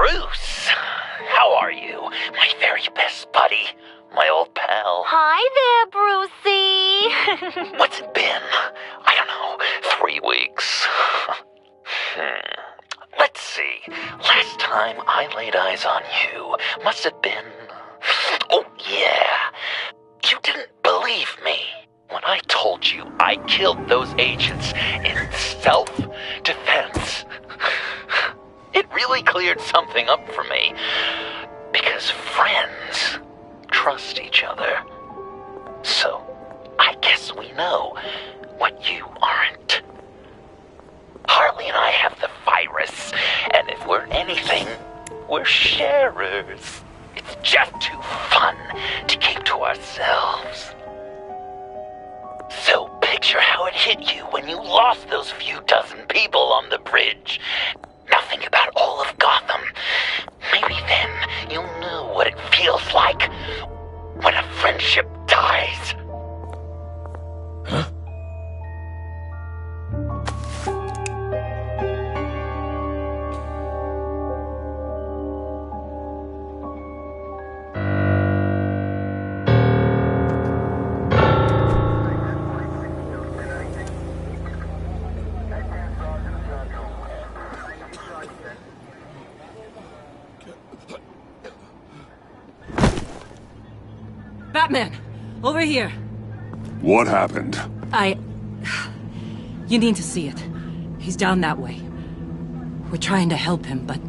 Bruce, how are you? My very best buddy, my old pal. Hi there, Brucey. What's it been? I don't know, 3 weeks. Let's see. Last time I laid eyes on you must have been... Oh, yeah. You didn't believe me when I told you I killed those agents in self-defense. It really cleared something up for me. Because friends trust each other. So, I guess we know what you aren't. Harley and I have the virus, and if we're anything, we're sharers. It's just too fun to keep to ourselves. So picture how it hit you when you lost those few dozen people on the bridge. Nothing about all of Gotham. Maybe then you'll know what it feels like when a friendship dies. Huh? Batman! Over here! What happened? You need to see it. He's down that way. We're trying to help him, but...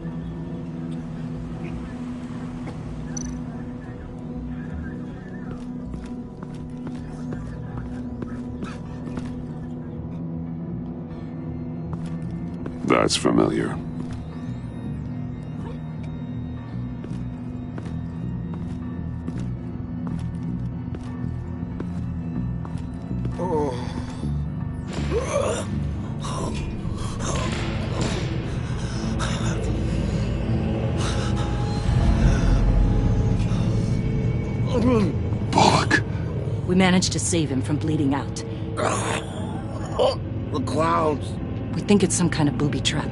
That's familiar. Bullock. We managed to save him from bleeding out. The clouds. We think it's some kind of booby trap.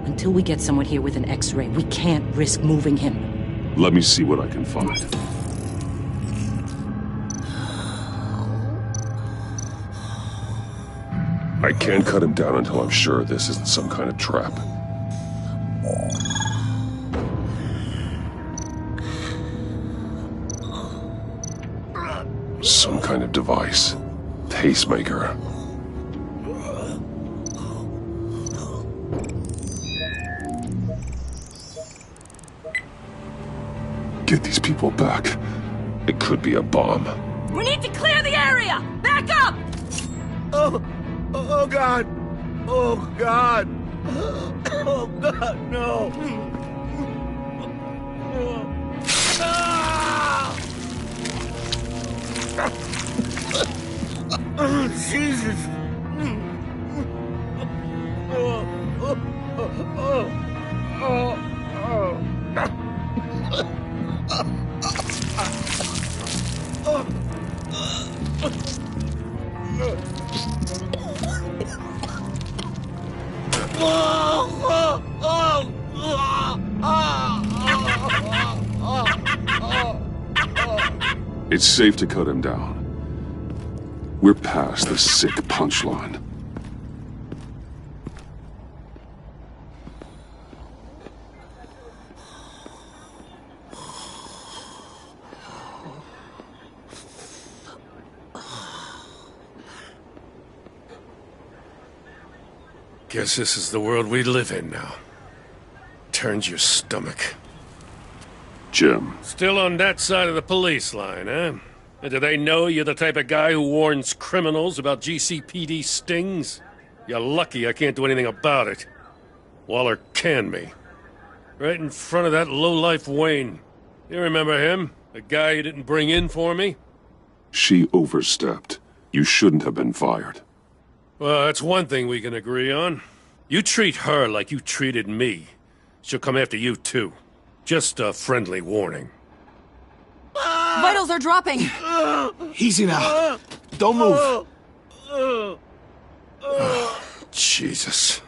Until we get someone here with an X-ray, we can't risk moving him. Let me see what I can find. I can't cut him down until I'm sure this isn't some kind of trap. Some kind of device. Pacemaker. Get these people back. It could be a bomb. We need to clear the area! Back up! Oh God! Oh God! Oh God, no! Oh, Jesus! It's safe to cut him down. We're past the sick punchline. Guess this is the world we live in now. Turns your stomach. Jim. Still on that side of the police line, eh? And do they know you're the type of guy who warns criminals about GCPD stings? You're lucky I can't do anything about it. Waller canned me. Right in front of that lowlife Wayne. You remember him? The guy you didn't bring in for me? She overstepped. You shouldn't have been fired. Well, that's one thing we can agree on. You treat her like you treated me. She'll come after you, too. Just a friendly warning. Vitals are dropping! Easy now. Don't move. Jesus.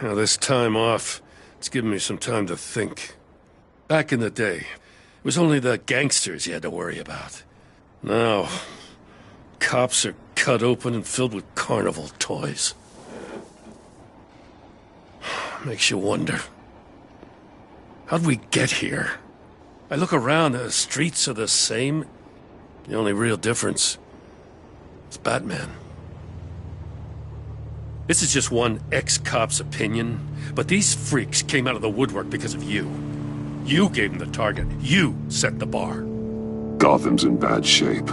Now, this time off, It's given me some time to think. Back in the day, it was only the gangsters you had to worry about. Now, cops are cut open and filled with carnival toys. Makes you wonder. How'd we get here? I look around, the streets are the same. The only real difference is Batman. This is just one ex-cop's opinion, but these freaks came out of the woodwork because of you. You gave them the target. You set the bar. Gotham's in bad shape.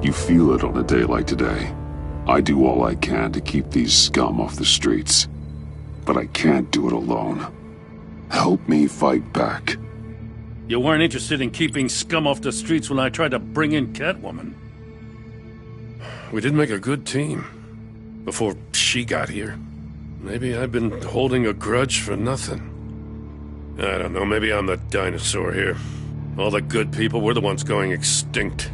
You feel it on a day like today. I do all I can to keep these scum off the streets. But I can't do it alone. Help me fight back. You weren't interested in keeping scum off the streets when I tried to bring in Catwoman. We did make a good team. Before she got here. Maybe I've been holding a grudge for nothing. I don't know, maybe I'm the dinosaur here. All the good people, we're the ones going extinct.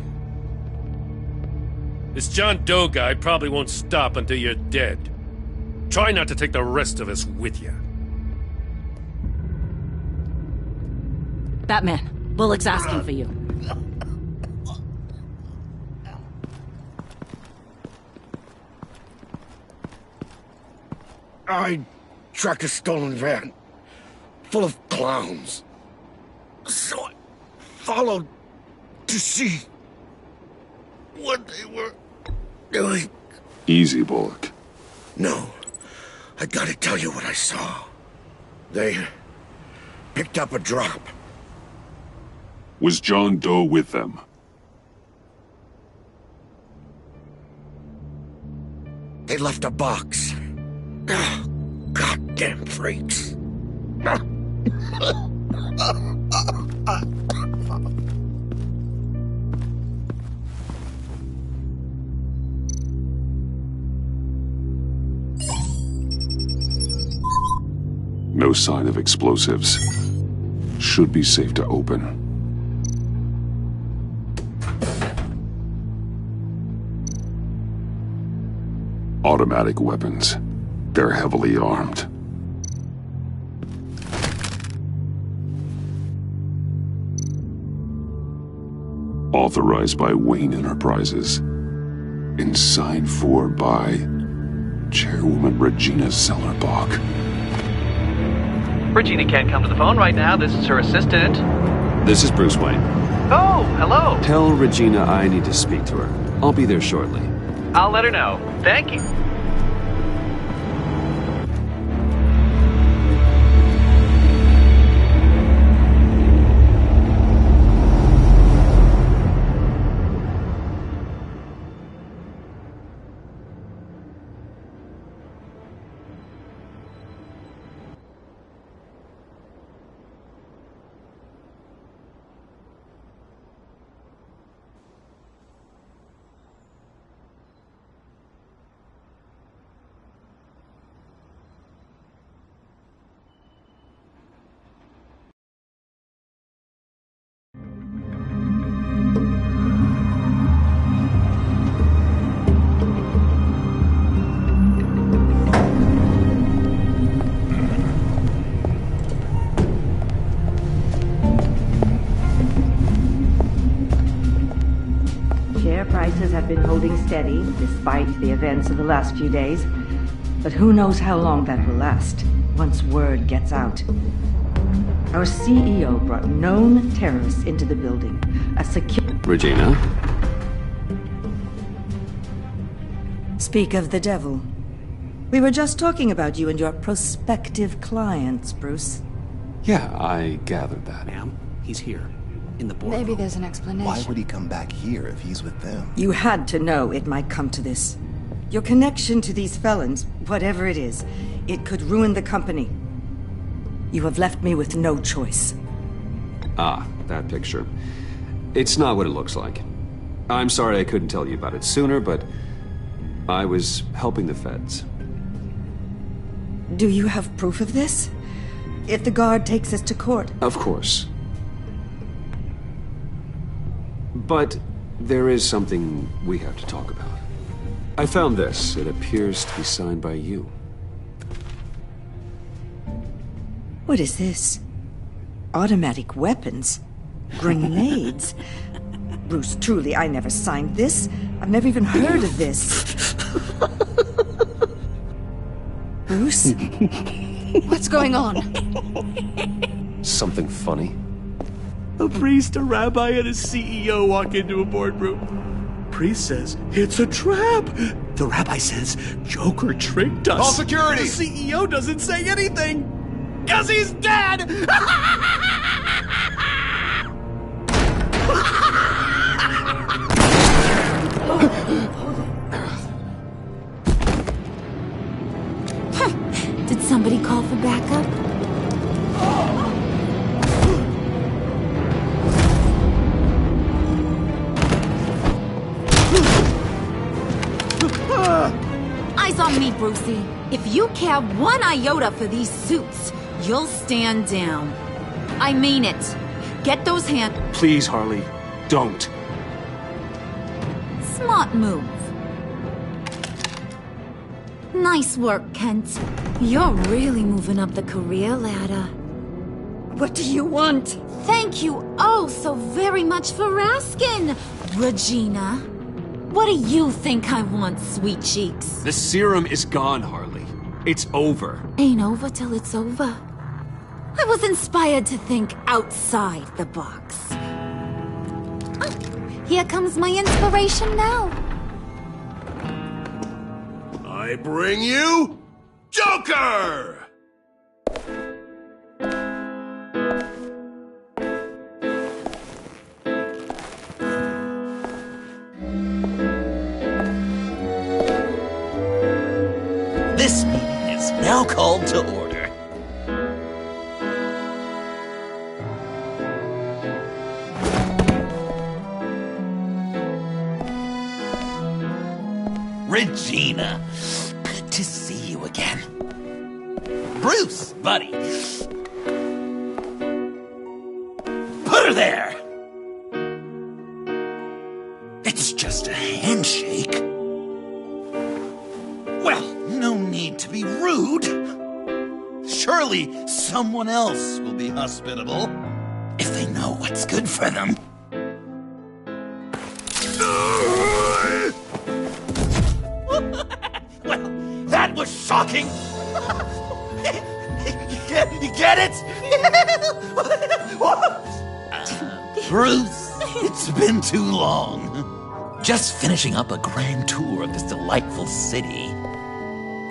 This John Doe guy probably won't stop until you're dead. Try not to take the rest of us with you. Batman, Bullock's asking for you. I tracked a stolen van, full of clowns. So I followed to see what they were doing. Easy, Bullock. No, I gotta tell you what I saw. They picked up a drop. Was John Doe with them? They left a box. Oh, goddamn freaks. No sign of explosives. Should be safe to open. Automatic weapons. They're heavily armed. Authorized by Wayne Enterprises. And signed for by Chairwoman Regina Zellerbach. Regina can't come to the phone right now. This is her assistant. This is Bruce Wayne. Oh, hello. Tell Regina I need to speak to her. I'll be there shortly. I'll let her know. Thank you. Prices have been holding steady despite the events of the last few days. But who knows how long that will last once word gets out. Our CEO brought known terrorists into the building. A secure... Regina? Speak of the devil. We were just talking about you and your prospective clients, Bruce. Yeah, I gathered that. Ma'am, he's here. In the boardroom. Maybe there's an explanation. Why would he come back here if he's with them? You had to know it might come to this. Your connection to these felons, whatever it is, it could ruin the company. You have left me with no choice. Ah, that picture. It's not what it looks like. I'm sorry I couldn't tell you about it sooner, but I was helping the feds. Do you have proof of this? If the guard takes us to court? Of course. But there is something we have to talk about. I found this. It appears to be signed by you. What is this? Automatic weapons? Grenades? Bruce, truly, I never signed this. I've never even heard of this. Bruce? What's going on? Something funny? A priest, a rabbi, and a CEO walk into a boardroom. Priest says, it's a trap. The rabbi says, Joker tricked us. Call security! The CEO doesn't say anything. 'Cause he's dead! Did somebody call for backup? Eyes on me, Brucey. If you care one iota for these suits, you'll stand down. I mean it. Get those hands. Please, Harley, don't. Smart move. Nice work, Kent. You're really moving up the career ladder. What do you want? Thank you oh so very much for asking, Regina. What do you think I want, sweet cheeks? The serum is gone, Harley. It's over. Ain't over till it's over. I was inspired to think outside the box. Oh, here comes my inspiration now. I bring you Joker! This meeting is now called to order. Regina, good to see you again. Bruce, buddy. Put her there. It's just a handshake. Well, no need to be rude. Surely someone else will be hospitable if they know what's good for them. Well, that was shocking. You get it? Bruce, it's been too long. Just finishing up a grand tour of this delightful city.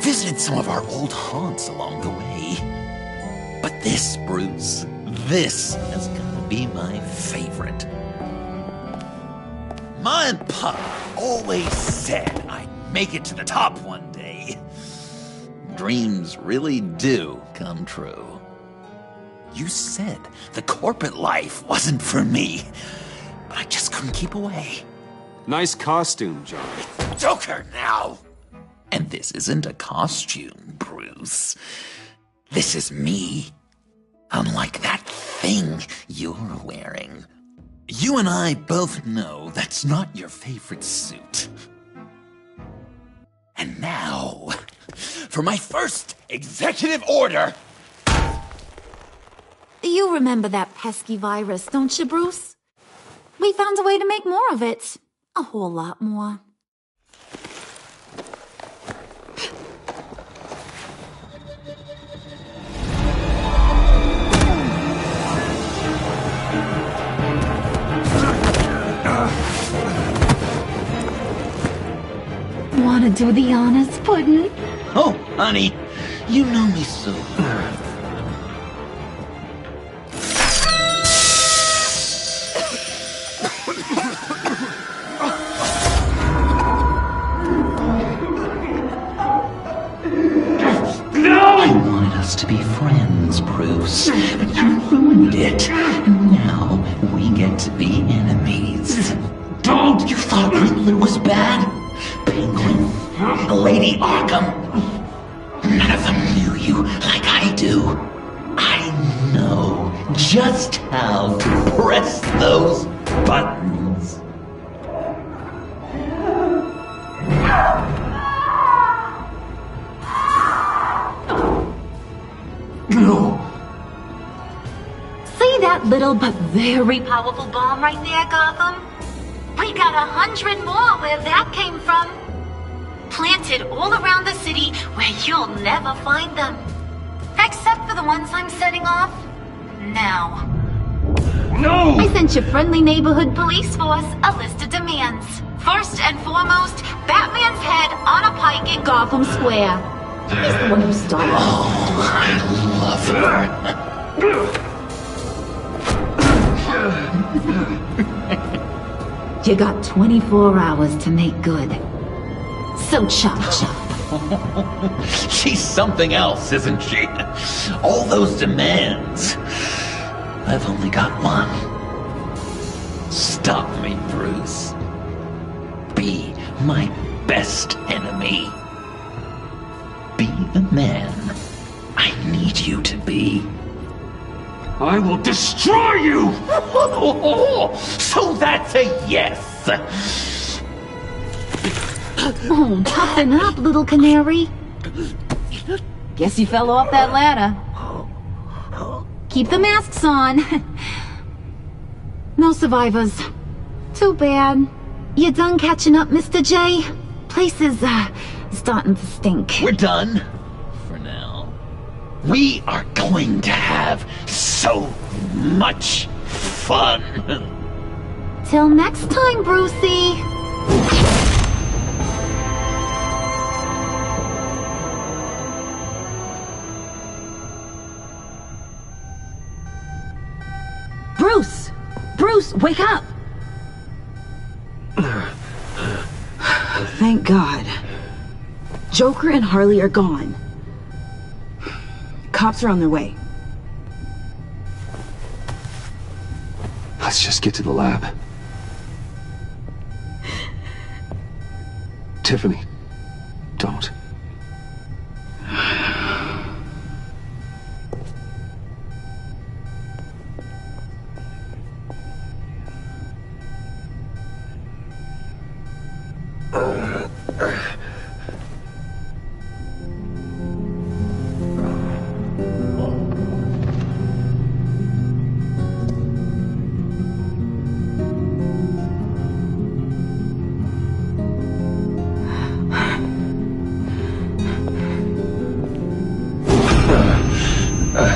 Visited some of our old haunts along the way. But this, Bruce, this has got to be my favorite. Ma and Pa always said I'd make it to the top one day. Dreams really do come true. You said the corporate life wasn't for me, but I just couldn't keep away. Nice costume, John. Joker now! And this isn't a costume, Bruce. This is me. Unlike that thing you're wearing. You and I both know that's not your favorite suit. And now, for my first executive order. You remember that pesky virus, don't you, Bruce? We found a way to make more of it. A whole lot more. Want to do the honors, Puddin'? Oh, honey, you know me so well. I wanted us to be friends, Bruce, but you ruined it. And now we get to be enemies. Don't! You thought Riddler was bad? Penguin, Lady Arkham. None of them knew you like I do. I know just how to press those buttons. No! little but very powerful bomb right there, Gotham? We got 100 more where that came from. Planted all around the city where you'll never find them. Except for the ones I'm setting off now. No! I sent your friendly neighborhood police force a list of demands. First and foremost, Batman's head on a pike in Gotham Square. He's the one who started. Oh, I love her. You got 24 hours to make good. So chop chop. She's something else, isn't she? All those demands. I've only got one. Stop me, Bruce. Be my best enemy. Be the man I need you to be. I will destroy you! So that's a yes! Oh, toughen up, little canary. Guess you fell off that ladder. Keep the masks on. No survivors. Too bad. You done catching up, Mr. J? Place is, starting to stink. We're done. For now. We are going to have so much fun. Till next time, Brucey. Bruce! Bruce, wake up! Thank God. Joker and Harley are gone. Cops are on their way. Let's just get to the lab. Tiffany, don't.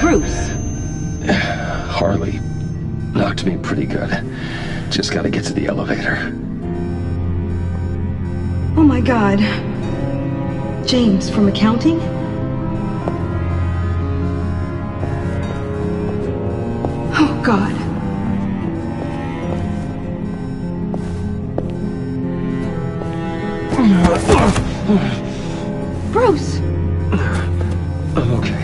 Bruce! Harley knocked me pretty good. Just gotta get to the elevator. Oh my God. James, from accounting? Oh God. Bruce! I'm okay.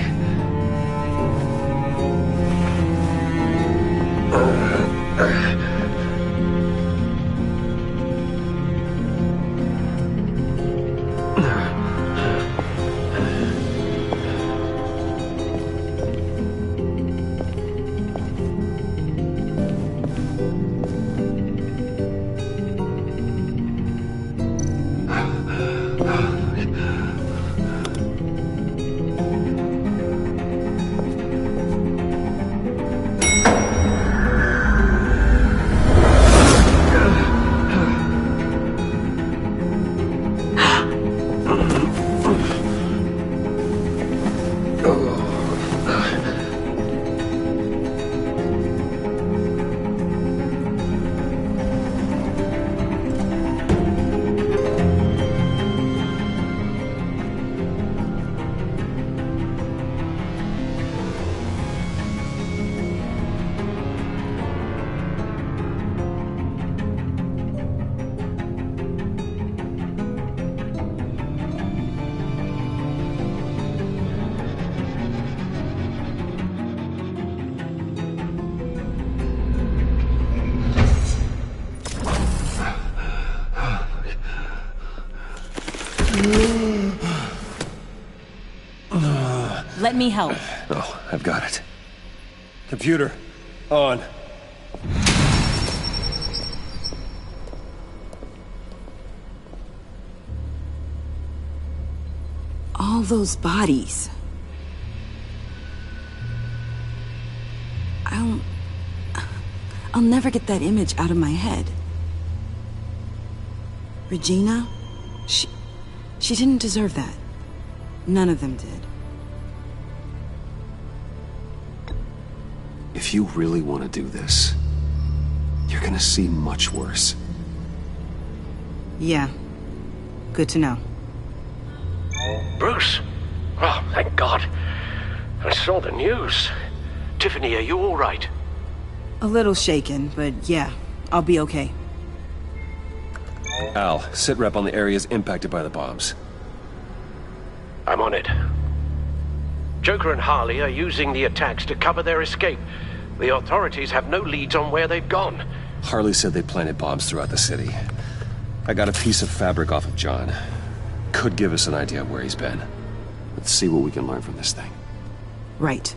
Let me help. Oh, I've got it. Computer, on. All those bodies. I don't I'll never get that image out of my head. Regina? She didn't deserve that. None of them did. If you really want to do this, you're gonna see much worse. Yeah. Good to know. Bruce! Oh, thank God. I saw the news. Tiffany, are you all right? A little shaken, but yeah, I'll be okay. Al, sit rep on the areas impacted by the bombs. I'm on it. Joker and Harley are using the attacks to cover their escape. The authorities have no leads on where they've gone. Harley said they planted bombs throughout the city. I got a piece of fabric off of John. Could give us an idea of where he's been. Let's see what we can learn from this thing. Right.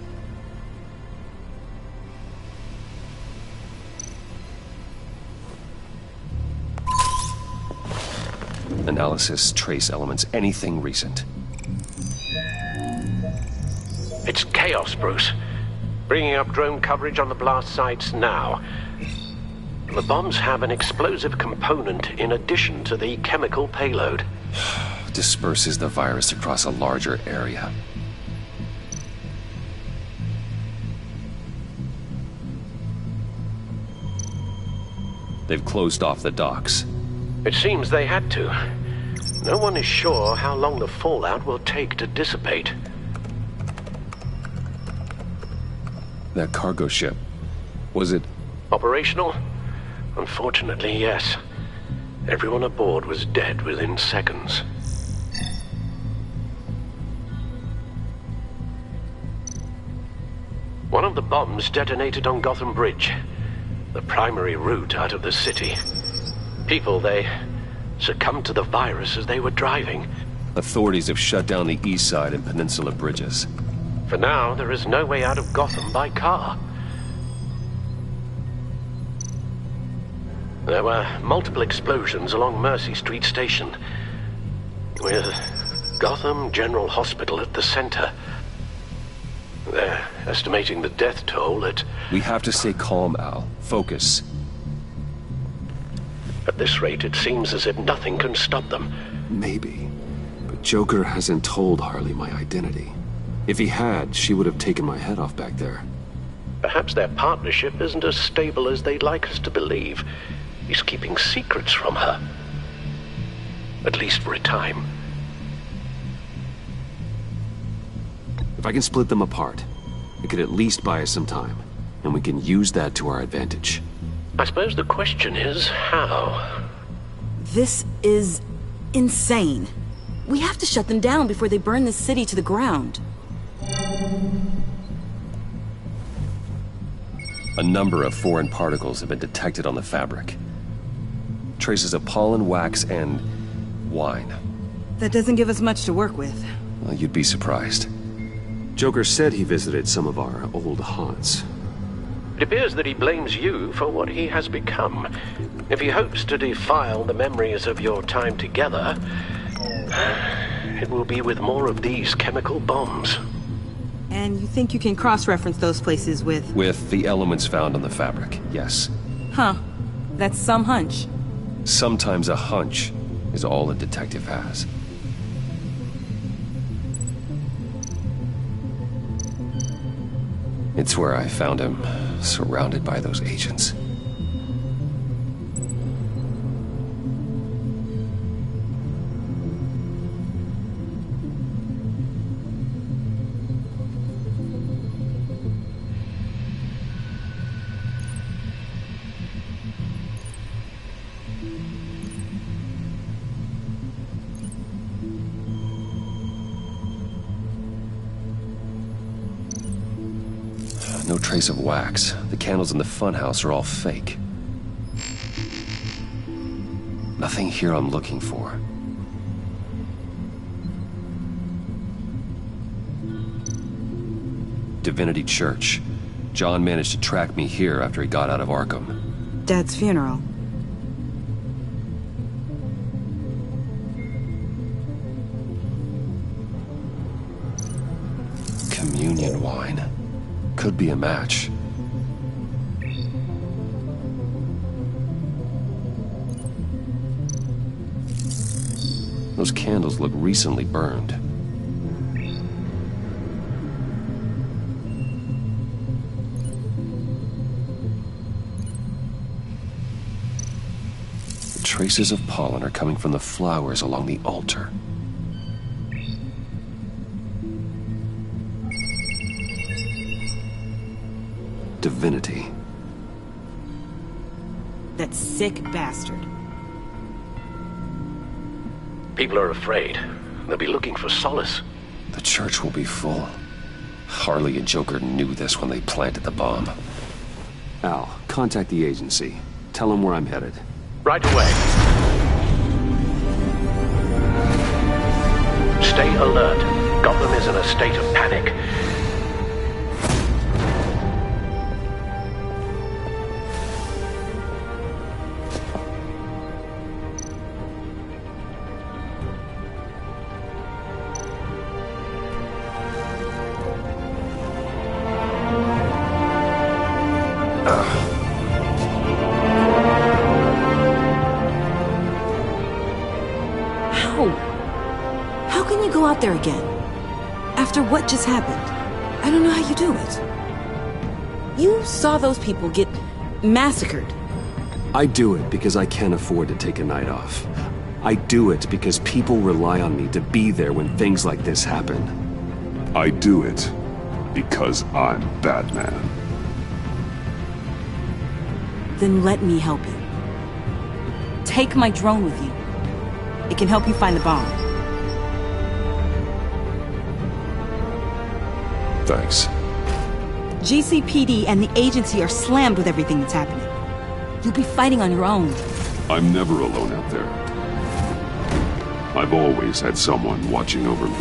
Analysis, trace elements, anything recent. It's chaos, Bruce. Bringing up drone coverage on the blast sites now. The bombs have an explosive component in addition to the chemical payload. Disperses the virus across a larger area. They've closed off the docks. It seems they had to. No one is sure how long the fallout will take to dissipate. That cargo ship, was it... Operational? Unfortunately, yes. Everyone aboard was dead within seconds. One of the bombs detonated on Gotham Bridge, the primary route out of the city. People, they succumbed to the virus as they were driving. Authorities have shut down the east side and peninsula bridges. For now, there is no way out of Gotham by car. There were multiple explosions along Mercy Street Station, with Gotham General Hospital at the center. They're estimating the death toll at... We have to stay calm, Al. Focus. At this rate, it seems as if nothing can stop them. Maybe. But Joker hasn't told Harley my identity. If he had, she would have taken my head off back there. Perhaps their partnership isn't as stable as they'd like us to believe. He's keeping secrets from her. At least for a time. If I can split them apart, it could at least buy us some time. And we can use that to our advantage. I suppose the question is, how? This is insane. We have to shut them down before they burn this city to the ground. A number of foreign particles have been detected on the fabric. Traces of pollen, wax, and wine. That doesn't give us much to work with. Well, you'd be surprised. Joker said he visited some of our old haunts. It appears that he blames you for what he has become. If he hopes to defile the memories of your time together, it will be with more of these chemical bombs. And you think you can cross-reference those places with... With the elements found on the fabric, yes. Huh. That's some hunch. Sometimes a hunch is all a detective has. It's where I found him, surrounded by those agents. No trace of wax. The candles in the funhouse are all fake. Nothing here I'm looking for. Divinity Church. John managed to track me here after he got out of Arkham. Dad's funeral. Communion wine. Could be a match. Those candles look recently burned. The traces of pollen are coming from the flowers along the altar. Divinity. That sick bastard. People are afraid. They'll be looking for solace. The church will be full. Harley and Joker knew this when they planted the bomb. Al, contact the agency. Tell them where I'm headed. Right away. Stay alert. Gotham is in a state of panic. How can you go out there again? After what just happened? I don't know how you do it. You saw those people get massacred. I do it because I can't afford to take a night off. I do it because people rely on me to be there when things like this happen. I do it because I'm Batman. Then let me help you. Take my drone with you. It can help you find the bomb. Thanks. GCPD and the agency are slammed with everything that's happening. You'll be fighting on your own. I'm never alone out there. I've always had someone watching over me.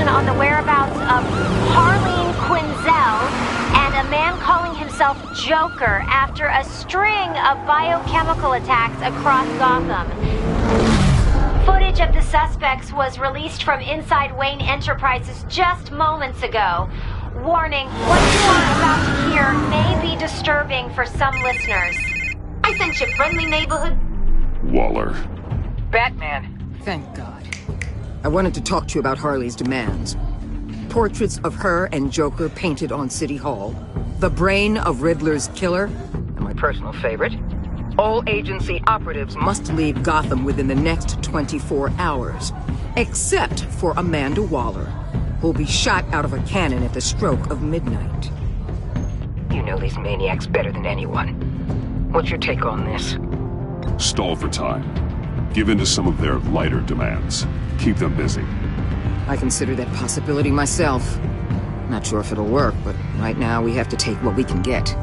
On the whereabouts of Harleen Quinzel and a man calling himself Joker after a string of biochemical attacks across Gotham. Footage of the suspects was released from inside Wayne Enterprises just moments ago. Warning, what you are about to hear may be disturbing for some listeners. I sent you friendly neighborhood... Waller. Batman. Thank God. I wanted to talk to you about Harley's demands. Portraits of her and Joker painted on City Hall. The brain of Riddler's killer. And my personal favorite. All agency operatives must leave Gotham within the next 24 hours. Except for Amanda Waller, who'll be shot out of a cannon at the stroke of midnight. You know these maniacs better than anyone. What's your take on this? Stall for time. Give in to some of their lighter demands. Keep them busy. I consider that possibility myself. Not sure if it'll work, but right now we have to take what we can get.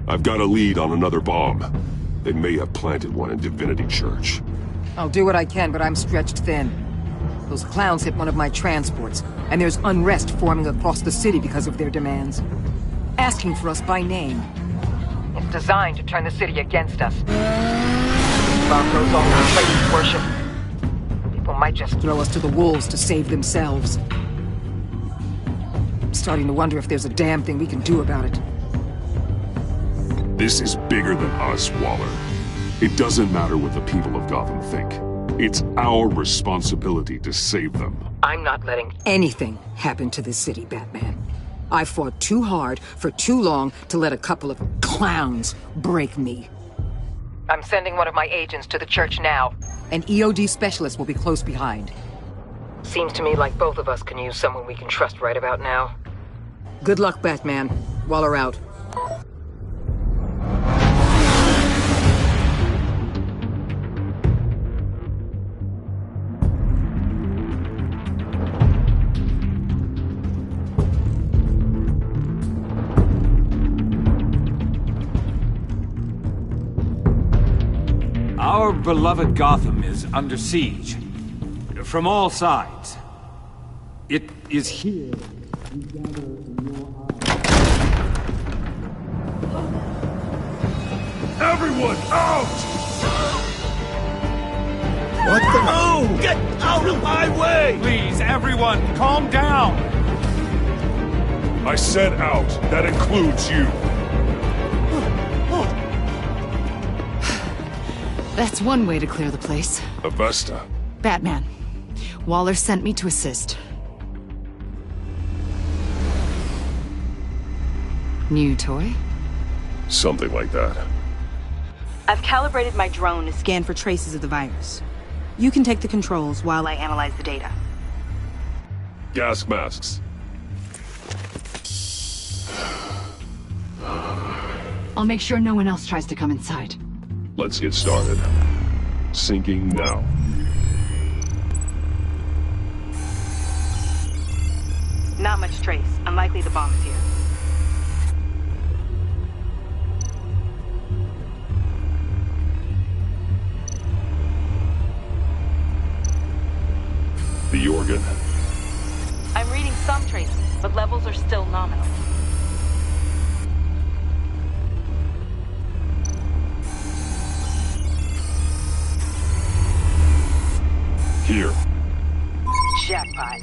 I've got a lead on another bomb. They may have planted one in Divinity Church. I'll do what I can, but I'm stretched thin. Those clowns hit one of my transports, and there's unrest forming across the city because of their demands. Asking for us by name. It's designed to turn the city against us. Bomb goes off in places worship. People might just throw us to the wolves to save themselves. I'm starting to wonder if there's a damn thing we can do about it. This is bigger than us, Waller. It doesn't matter what the people of Gotham think. It's our responsibility to save them. I'm not letting anything happen to this city, Batman. I fought too hard for too long to let a couple of clowns break me. I'm sending one of my agents to the church now. An EOD specialist will be close behind. Seems to me like both of us can use someone we can trust right about now. Good luck, Batman. Waller out. Our beloved Gotham is under siege. From all sides. It is here Everyone, out! What the? No! Get out of my way! Please, everyone, calm down! I said out. That includes you. That's one way to clear the place. Avesta. Batman. Waller sent me to assist. New toy? Something like that. I've calibrated my drone to scan for traces of the virus. You can take the controls while I analyze the data. Gas masks. I'll make sure no one else tries to come inside. Let's get started. Syncing now. Not much trace. Unlikely the bomb is here. The organ. I'm reading some traces, but levels are still nominal. Here. Jackpot.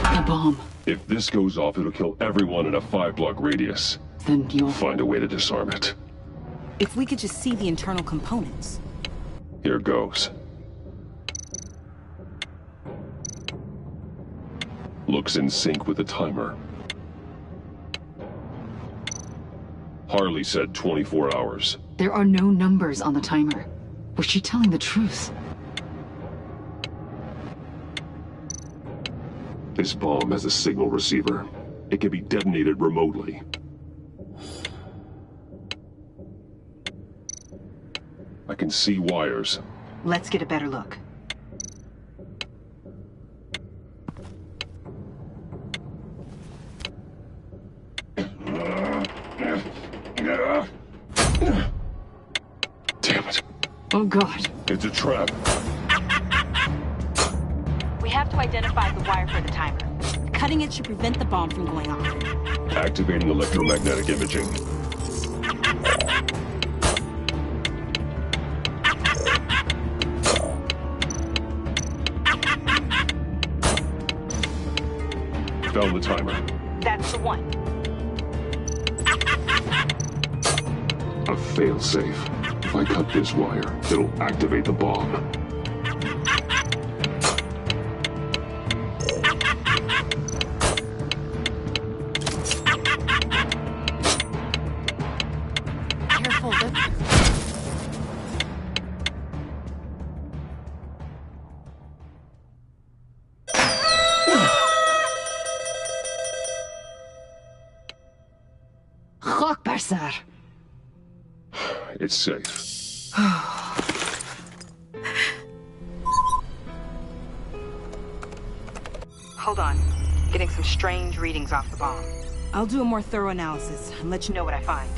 The bomb. If this goes off, it'll kill everyone in a 5-block radius. Then you'll find a way to disarm it. If we could just see the internal components. Here goes. Looks in sync with the timer. Harley said 24 hours. There are no numbers on the timer. Was she telling the truth? This bomb has a signal receiver. It can be detonated remotely. I can see wires. Let's get a better look. Damn it. Oh, God. It's a trap. We have to identify the wire for the timer. Cutting it should prevent the bomb from going off. Activating electromagnetic imaging. Found the timer. That's the one. A failsafe. If I cut this wire, it'll activate the bomb. Careful, Sir. It's safe. Hold on. Getting some strange readings off the bomb. I'll do a more thorough analysis and let you know what I find.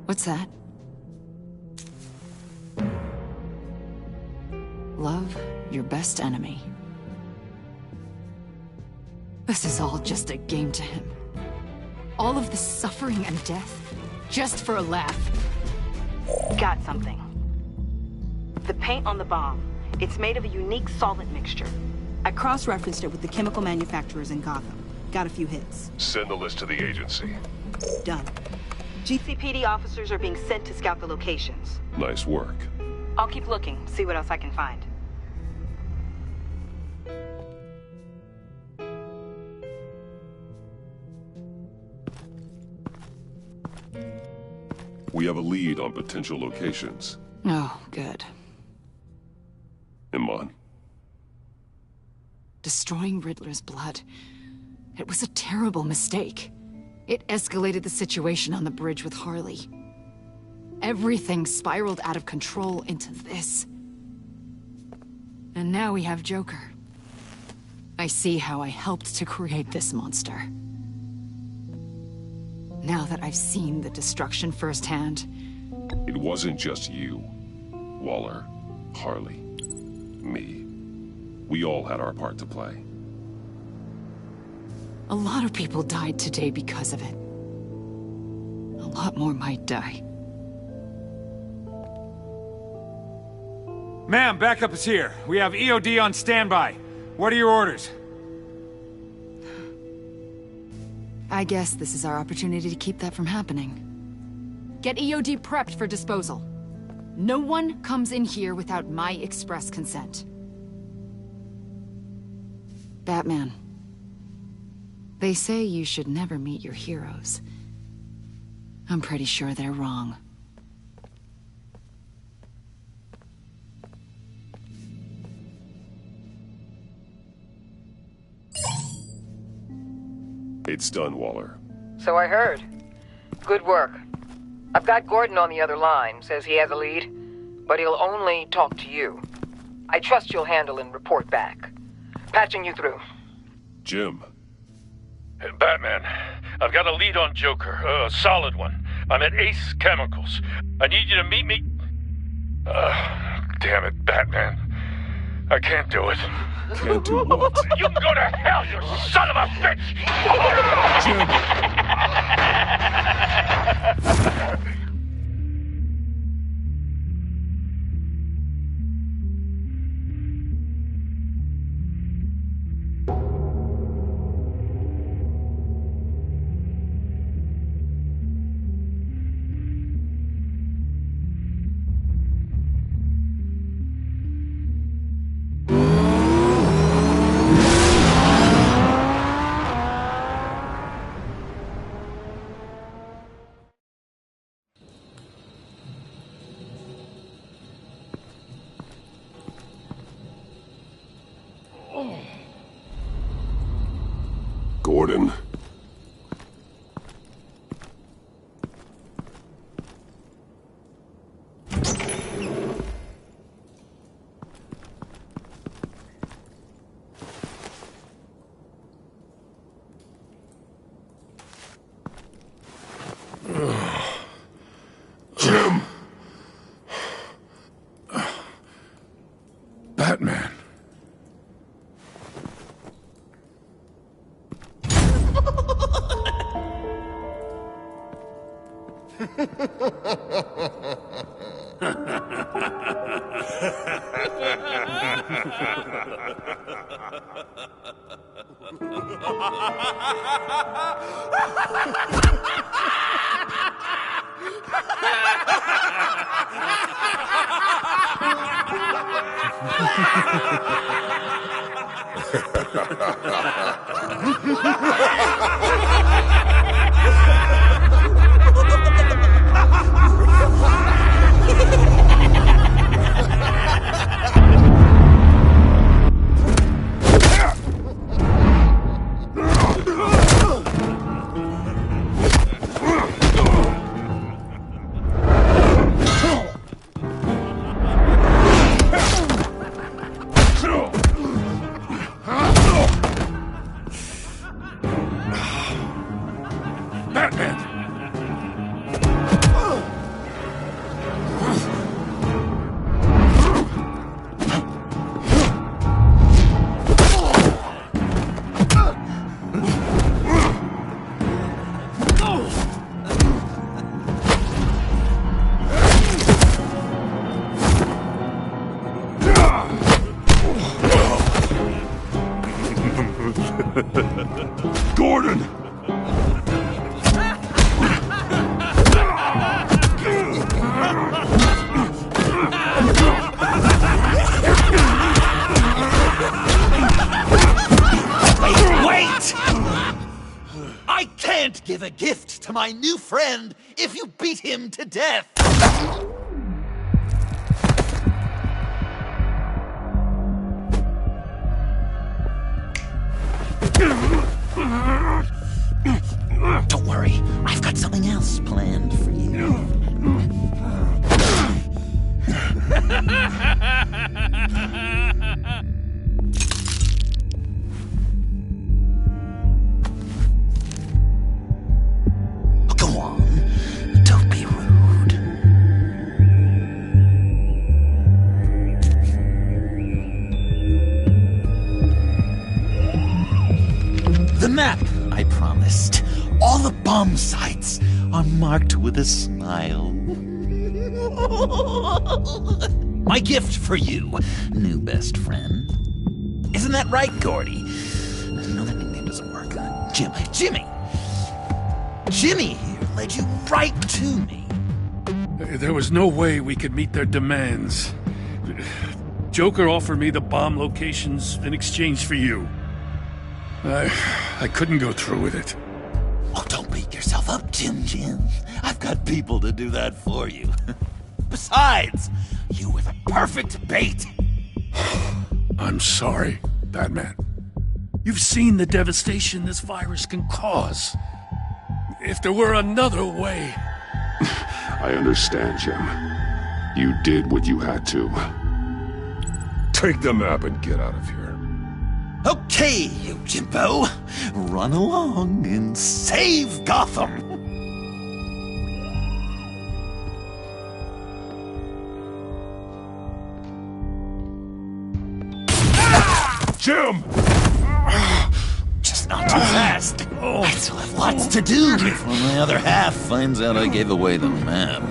What's that? Love your best enemy. This is all just a game to him. All of this suffering and death, just for a laugh. Got something. The paint on the bomb. It's made of a unique solvent mixture. I cross-referenced it with the chemical manufacturers in Gotham. Got a few hits. Send the list to the agency. Done. GCPD officers are being sent to scout the locations. Nice work. I'll keep looking, see what else I can find. We have a lead on potential locations. Oh, good. Iman. Destroying Riddler's blood. It was a terrible mistake. It escalated the situation on the bridge with Harley. Everything spiraled out of control into this. And now we have Joker. I see how I helped to create this monster. Now that I've seen the destruction firsthand... It wasn't just you, Waller, Harley, me. We all had our part to play. A lot of people died today because of it. A lot more might die. Ma'am, backup is here. We have EOD on standby. What are your orders? I guess this is our opportunity to keep that from happening. Get EOD prepped for disposal. No one comes in here without my express consent. Batman. They say you should never meet your heroes. I'm pretty sure they're wrong. It's done, Waller. So I heard. Good work. I've got Gordon on the other line, says he has a lead, but he'll only talk to you. I trust you'll handle and report back. Patching you through. Jim. Hey, Batman, I've got a lead on Joker, a solid one. I'm at Ace Chemicals. I need you to meet me... damn it, Batman. I can't do it. Can't do what? You can go to hell, you son of a bitch! Jim! Gordon. Jim. Batman. Gordon! Wait! I can't give a gift to my new friend if you beat him to death. Don't worry, I've got something else planned for you. Go on, don't be rude. The map I promised. All the bomb sites are marked with a smile. My gift for you, new best friend. Isn't that right, Gordy? No, that nickname doesn't work. Jimmy here led you right to me. There was no way we could meet their demands. Joker offered me the bomb locations in exchange for you. I couldn't go through with it. Oh, don't beat yourself up, Jim. I've got people to do that for you. Besides, you were the perfect bait. I'm sorry, Batman. You've seen the devastation this virus can cause. If there were another way... I understand, Jim. You did what you had to. Take the map and get out of here. Okay, you Jimbo. Run along and save Gotham. Jim! Just not too fast. I still have lots to do before my other half finds out I gave away the map.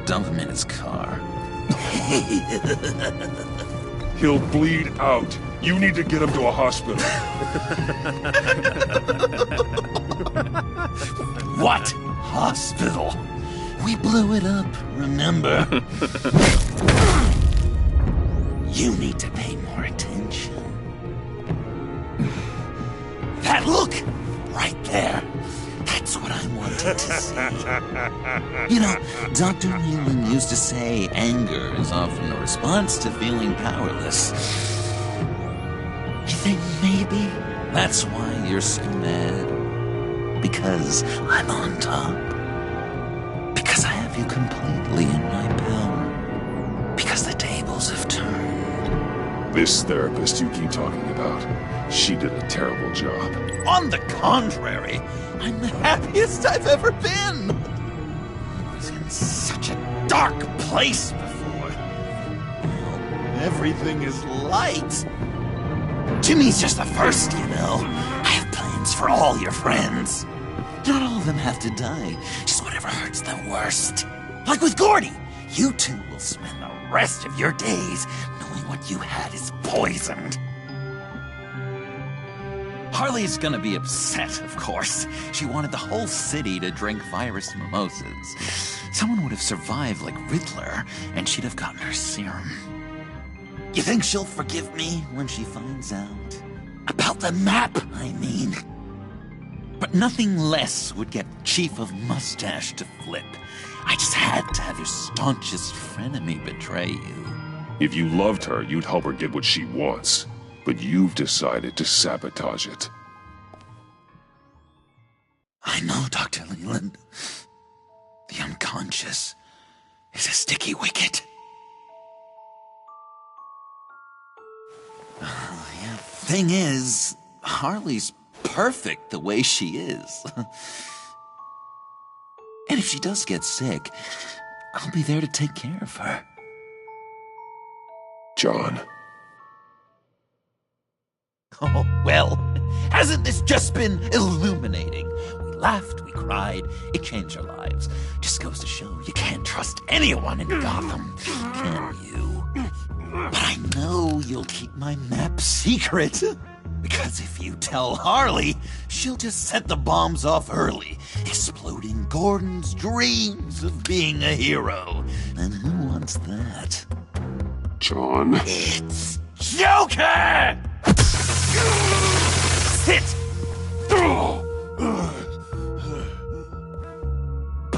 Dump him in his car. He'll bleed out. You need to get him to a hospital. What hospital? We blew it up, remember? You need to pay more attention. That look! Right there. That's what I wanted to see. You know, Dr. Leland used to say anger is often a response to feeling powerless. You think maybe that's why you're so mad? Because I'm on top? Because I have you completely in my power? Because the tables have turned? This therapist you keep talking about, she did a terrible job. On the contrary, I'm the happiest I've ever been. I was in such a dark place before. Now everything is light. Jimmy's just the first, you know. I have plans for all your friends. Not all of them have to die, just whatever hurts them worst. Like with Gordy, you two will spend the rest of your days knowing what you had is poisoned. Harley's gonna be upset, of course. She wanted the whole city to drink virus mimosas. Someone would have survived like Riddler, and she'd have gotten her serum. You think she'll forgive me when she finds out? About the map, I mean. But nothing less would get Chief of Mustache to flip. I just had to have your staunchest frenemy betray you. If you loved her, you'd help her get what she wants. But you've decided to sabotage it. I know, Dr. Leland. The unconscious is a sticky wicket. Yeah, thing is, Harley's perfect the way she is. And if she does get sick, I'll be there to take care of her. John. Oh, well, hasn't this just been illuminating? We laughed, we cried, it changed our lives. Just goes to show you can't trust anyone in Gotham, can you? But I know you'll keep my map secret. Because if you tell Harley, she'll just set the bombs off early, exploding Gordon's dreams of being a hero. And who wants that? John. It's Joker! Sit!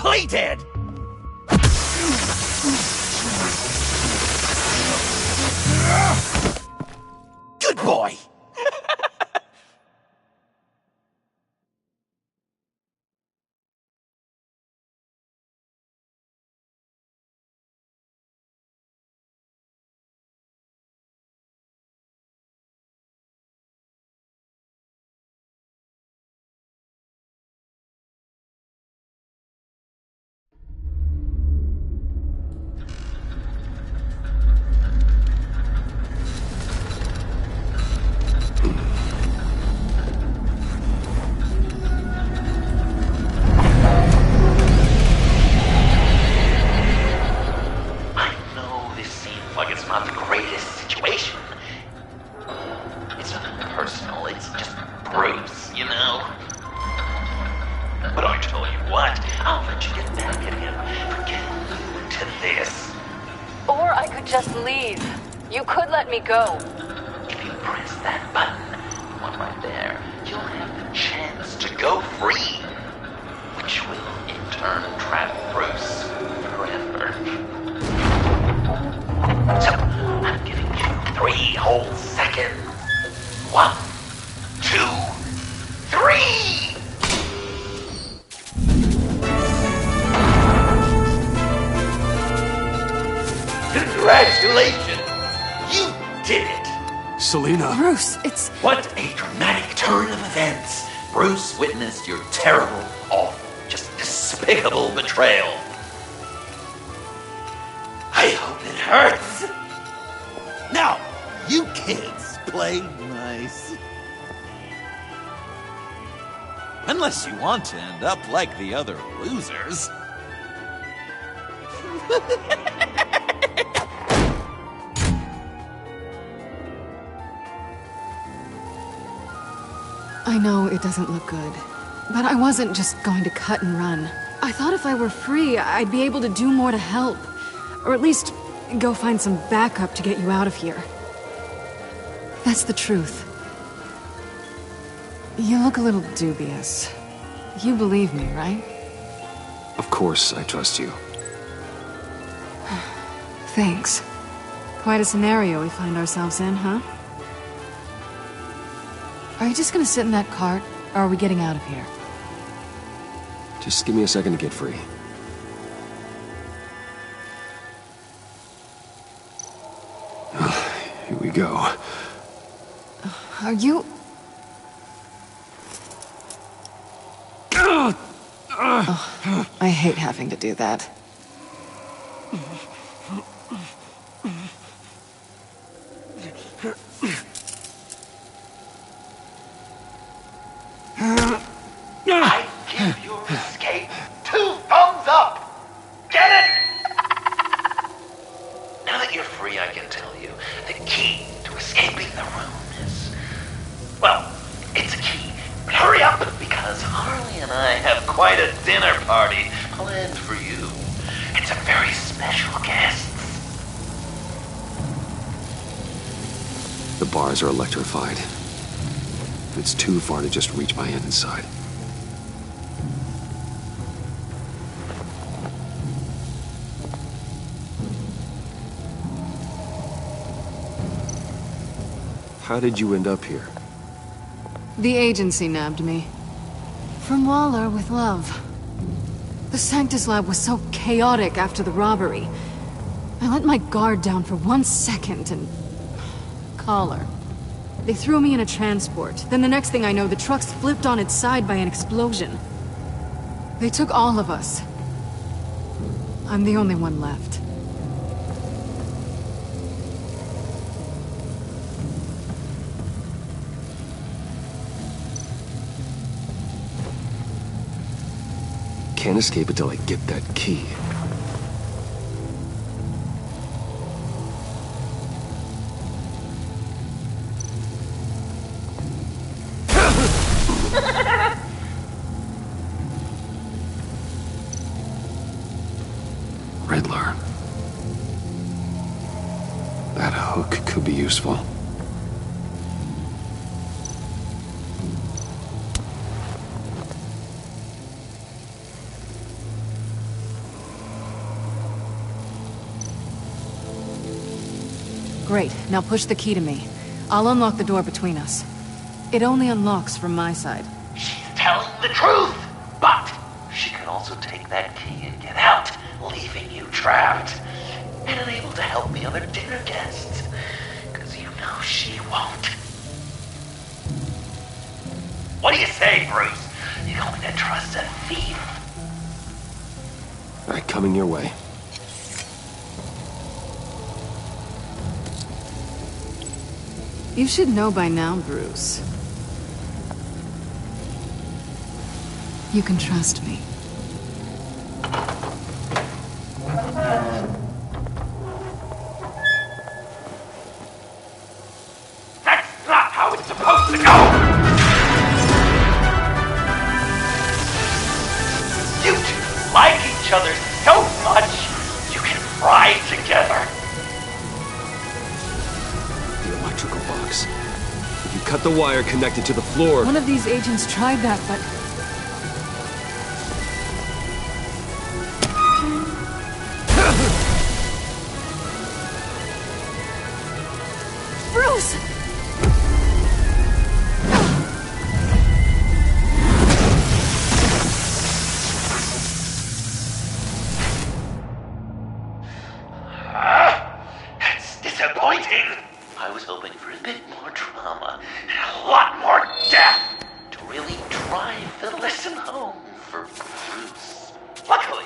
Play dead! Good boy! Go. If you press that button, one right there, you'll have the chance to go free, which will in turn trap Bruce forever. So, I'm giving you 3 whole seconds. 1, 2, 3! Congratulations! You did it! Selena. Bruce, it's... What a dramatic turn of events. Bruce witnessed your terrible, awful, just despicable betrayal. I hope it hurts. Now, you kids play nice. Unless you want to end up like the other losers. I know it doesn't look good, but I wasn't just going to cut and run. I thought if I were free, I'd be able to do more to help. Or at least, go find some backup to get you out of here. That's the truth. You look a little dubious. You believe me, right? Of course, I trust you. Thanks. Quite a scenario we find ourselves in, huh? Are you just gonna sit in that cart, or are we getting out of here? Just give me a second to get free. Here we go. Are you... Oh, I hate having to do that. I give your escape 2 thumbs up! Get it? Now that you're free, I can tell you the key to escaping the room is... Well, it's a key. But hurry up, because Harley and I have quite a dinner party planned for you. It's a very special guest. The bars are electrified. It's too far to just reach my hand inside. How did you end up here? The agency nabbed me. From Waller with love. The Sanctus lab was so chaotic after the robbery. I let my guard down for 1 second and... collar. They threw me in a transport. Then the next thing I know, the truck's flipped on its side by an explosion. They took all of us. I'm the only one left. Can't escape until I get that key. Riddler. That hook could be useful. Great. Now push the key to me. I'll unlock the door between us. It only unlocks from my side. She's telling the truth, but she can also take that key and get out, leaving you trapped and unable to help the other dinner guests. Because you know she won't. What do you say, Bruce? You going to trust a thief? All right, coming your way. You should know by now, Bruce. You can trust me. That's not how it's supposed to go! You two like each other so much, you can fry together. The electrical box. If you cut the wire connected to the floor... One of these agents tried that, but... Bruce! That's disappointing. I was hoping for a bit more drama and a lot more death to really drive the lesson home for Bruce. Luckily,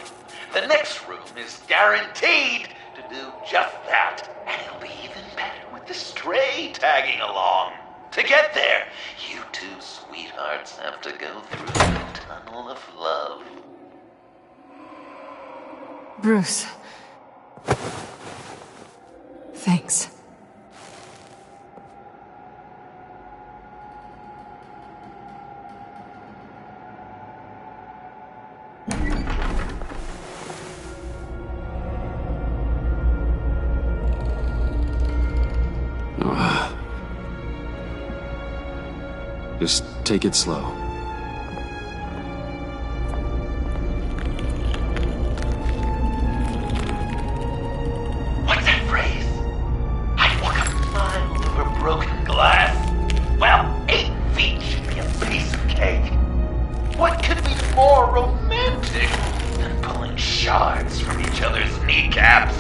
the next room is guaranteed to do just that, and it'll be even better with the stray tagging along. To get there, you two sweethearts have to go through the tunnel of love. Bruce. Thanks. Just take it slow. What's that phrase? I'd walk a mile over broken glass. Well, 8 feet should be a piece of cake. What could be more romantic than pulling shards from each other's kneecaps?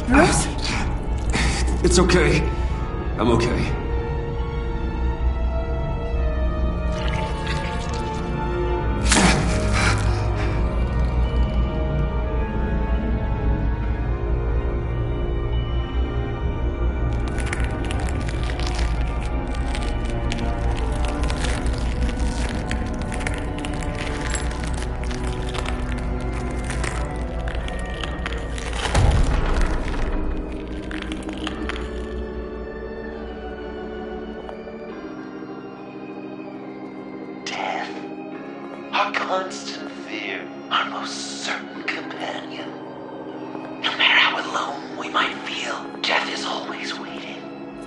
Bruce? It's okay. I'm okay. Our constant fear, our most certain companion. No matter how alone we might feel, death is always waiting.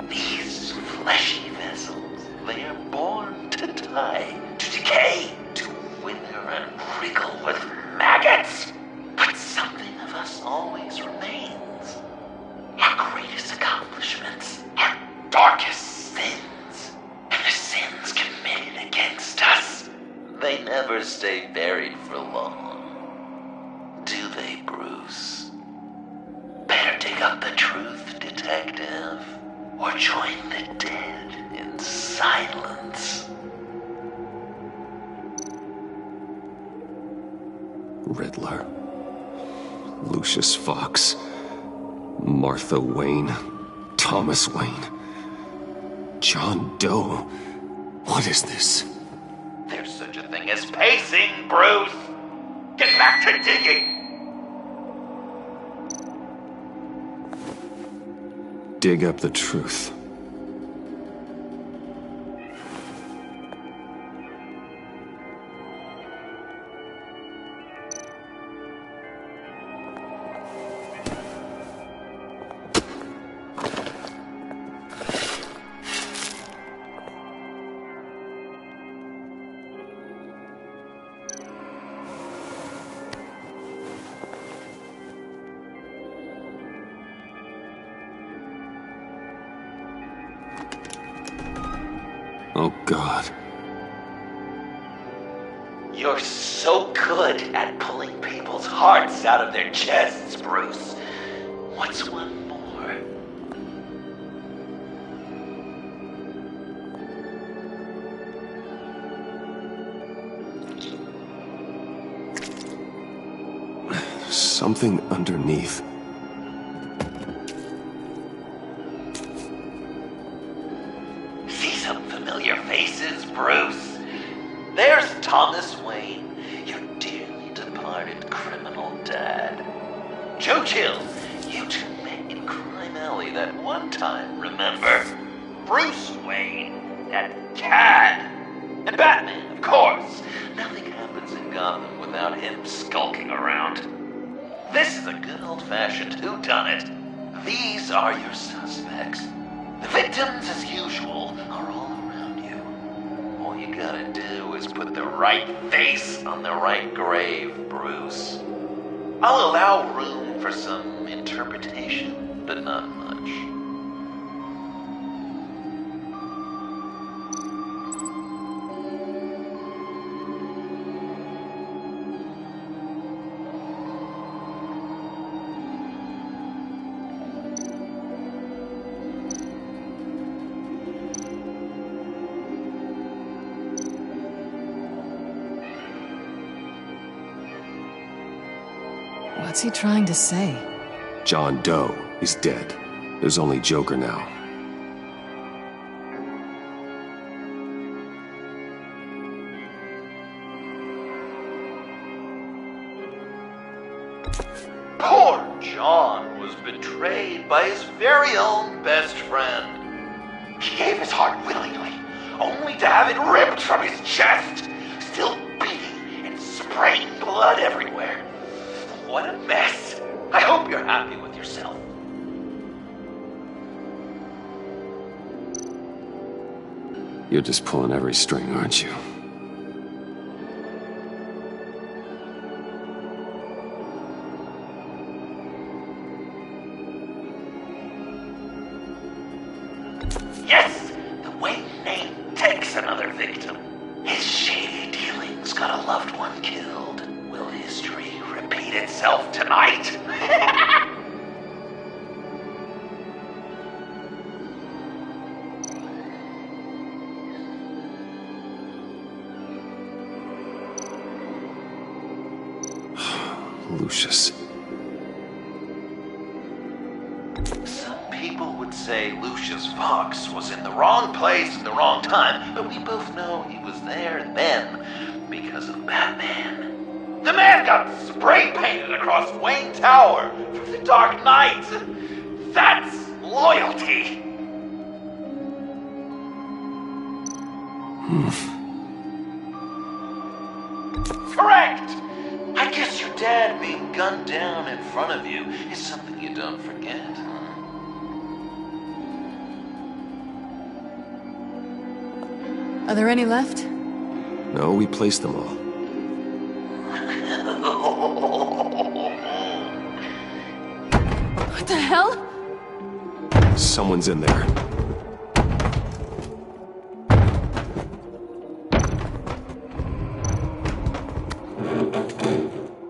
These fleshy vessels, they are born to die, to decay, to wither and wriggle with maggots. But something of us always remains. Our greatest accomplishments, our darkest sins, and the sins committed against us. They never stay buried for long. Do they, Bruce? Better dig up the truth, detective, or join the dead in silence. Riddler. Lucius Fox. Martha Wayne. Thomas Wayne. John Doe. What is this? There's such a thing as pacing, Bruce! Get back to digging! Dig up the truth. Oh, God. You're so good at pulling people's hearts out of their chests, Bruce. What's one more? Something underneath. See some familiar faces, Bruce? There's Thomas Wayne, your dearly departed criminal dad. Joe Chill, you two met in Crime Alley that one time, remember? Bruce Wayne, that cad. And Batman, of course. Nothing happens in Gotham without him skulking around. This is a good old-fashioned whodunit. These are your suspects. The victims, as usual, are all around you. All you gotta do is put the right face on the right grave, Bruce. I'll allow room for some interpretation, but not much. What's he trying to say? John Doe is dead. There's only Joker now. Poor John was betrayed by his very own best friend. He gave his heart willingly, only to have it ripped from his chest, still beating and spraying blood everywhere. What a mess. I hope you're happy with yourself. You're just pulling every string, aren't you? Yes! The Wayne name takes another victim. His shady dealings got a loved one killed. Will history repeat itself tonight? Lucius. Some people would say Lucius Fox was in the wrong place at the wrong time, but we both know he was there then because of Batman. The man got spray painted across Wayne Tower from the Dark Knight. That's loyalty. Correct! I guess your dad being gunned down in front of you is something you don't forget, huh? Are there any left? No, we placed them all. What the hell? Someone's in there.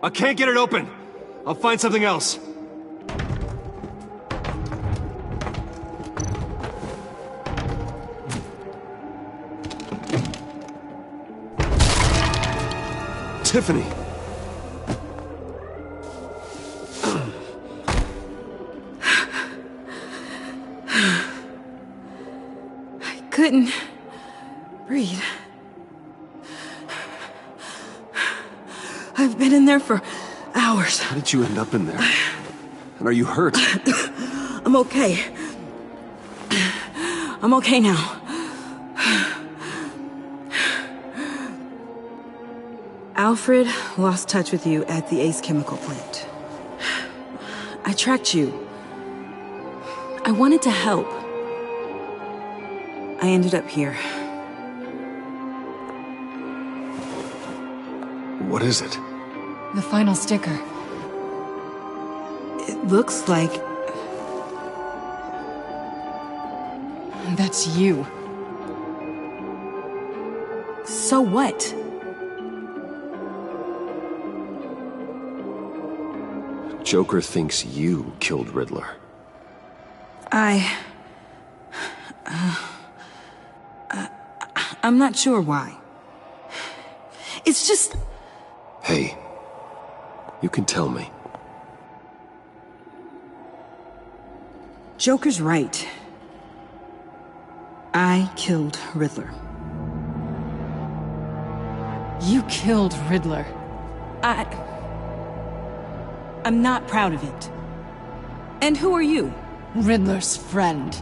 I can't get it open. I'll find something else. Tiffany. I couldn't breathe. I've been in there for hours. How did you end up in there? And are you hurt? I'm okay. I'm okay now. Alfred lost touch with you at the Ace Chemical plant. I tracked you. I wanted to help. I ended up here. What is it? The final sticker. It looks like... That's you. So what? Joker thinks you killed Riddler. I'm not sure why. It's just... Hey, you can tell me. Joker's right. I killed Riddler. You killed Riddler. I'm not proud of it. And who are you? Riddler's friend.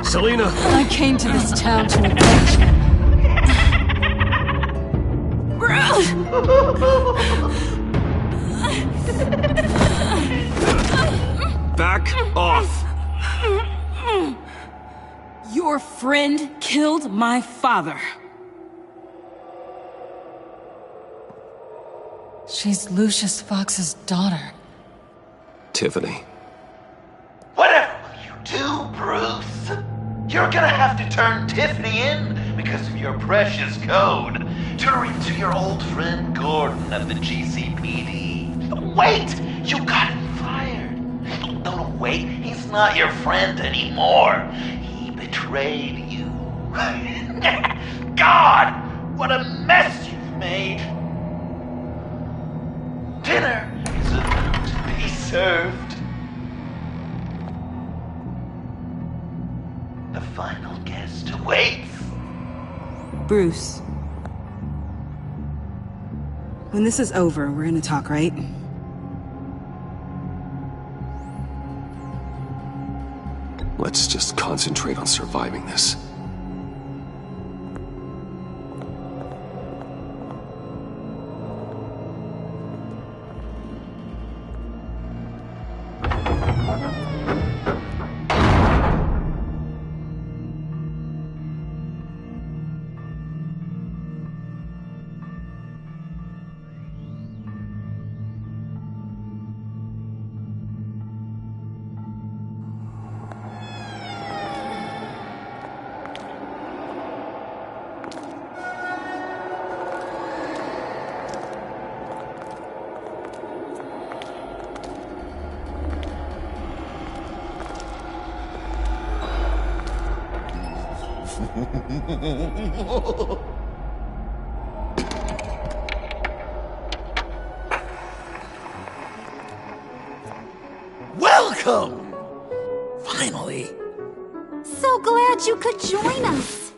Selina! I came to this town to avenge him. Back off! Your friend killed my father. She's Lucius Fox's daughter. Tiffany. Whatever will you do, Bruce? You're gonna have to turn Tiffany in because of your precious code. Turn her into your old friend Gordon at the GCPD. Wait! You got him fired. No, wait. He's not your friend anymore. He betrayed you. God! What a mess you've made. Dinner is about to be served. The final guest awaits. Bruce. When this is over, we're gonna talk, right? Let's just concentrate on surviving this. Welcome! Finally. So glad you could join us.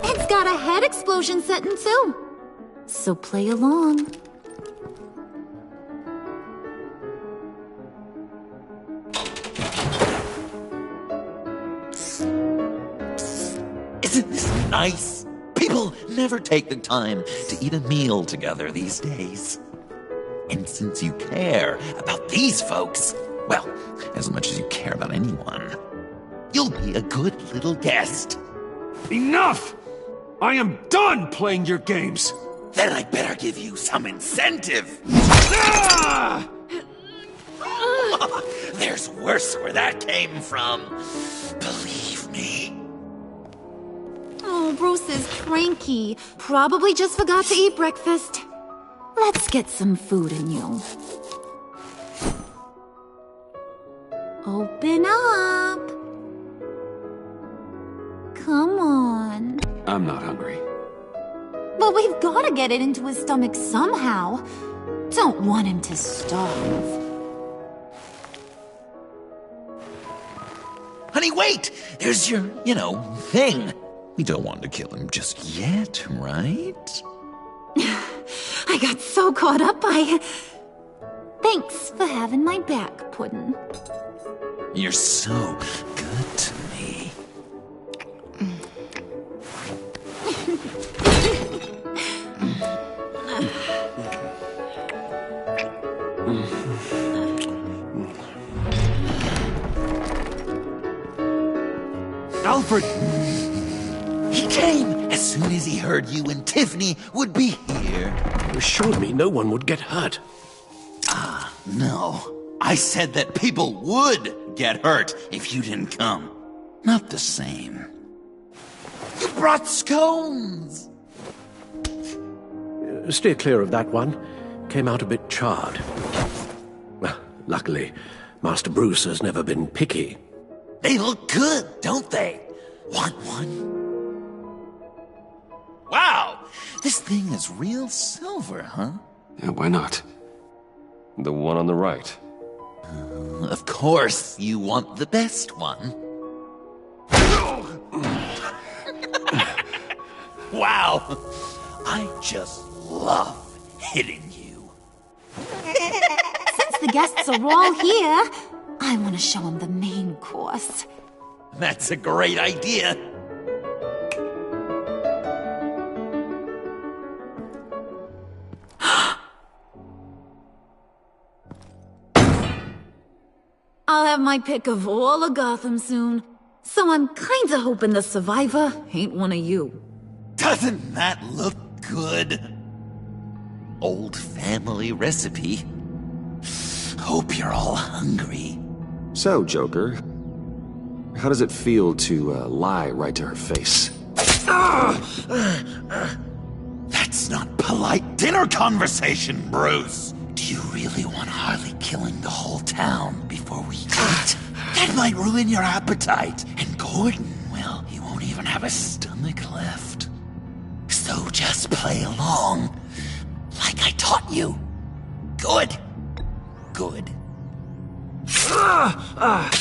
It's got a head explosion setting too. So play along. Isn't this nice? People never take the time to eat a meal together these days. And since you care about these folks, well, as much as you care about anyone, you'll be a good little guest. Enough! I am done playing your games! Then I better give you some incentive. Ah! There's worse where that came from. Believe me. Oh, Bruce is cranky. Probably just forgot to eat breakfast. Let's get some food in you. Open up. Come on. I'm not hungry. But we've got to get it into his stomach somehow. Don't want him to starve. Honey, wait! There's your, thing. We don't want to kill him just yet, right? I got so caught up by... Thanks for having my back, Puddin'. You're so good to me. Alfred! He came as soon as he heard you and Tiffany would be here. You assured me no one would get hurt. No. I said that people would get hurt if you didn't come. Not the same. You brought scones! Steer clear of that one. Came out a bit charred. Well, luckily, Master Bruce has never been picky. They look good, don't they? Want one? Wow! This thing is real silver, huh? Yeah, why not? The one on the right. Of course, you want the best one. Wow! I just love hitting you. Since the guests are all here, I want to show them the main course. That's a great idea. I'll have my pick of all of Gotham soon, so I'm kinda hoping the survivor ain't one of you. Doesn't that look good? Old family recipe. Hope you're all hungry. So, Joker, how does it feel to lie right to her face? That's not polite dinner conversation, Bruce. Do you really want Harley killing the whole town before we eat? That might ruin your appetite. And Gordon, well, he won't even have a stomach left. So just play along, like I taught you. Good. Good. Ugh.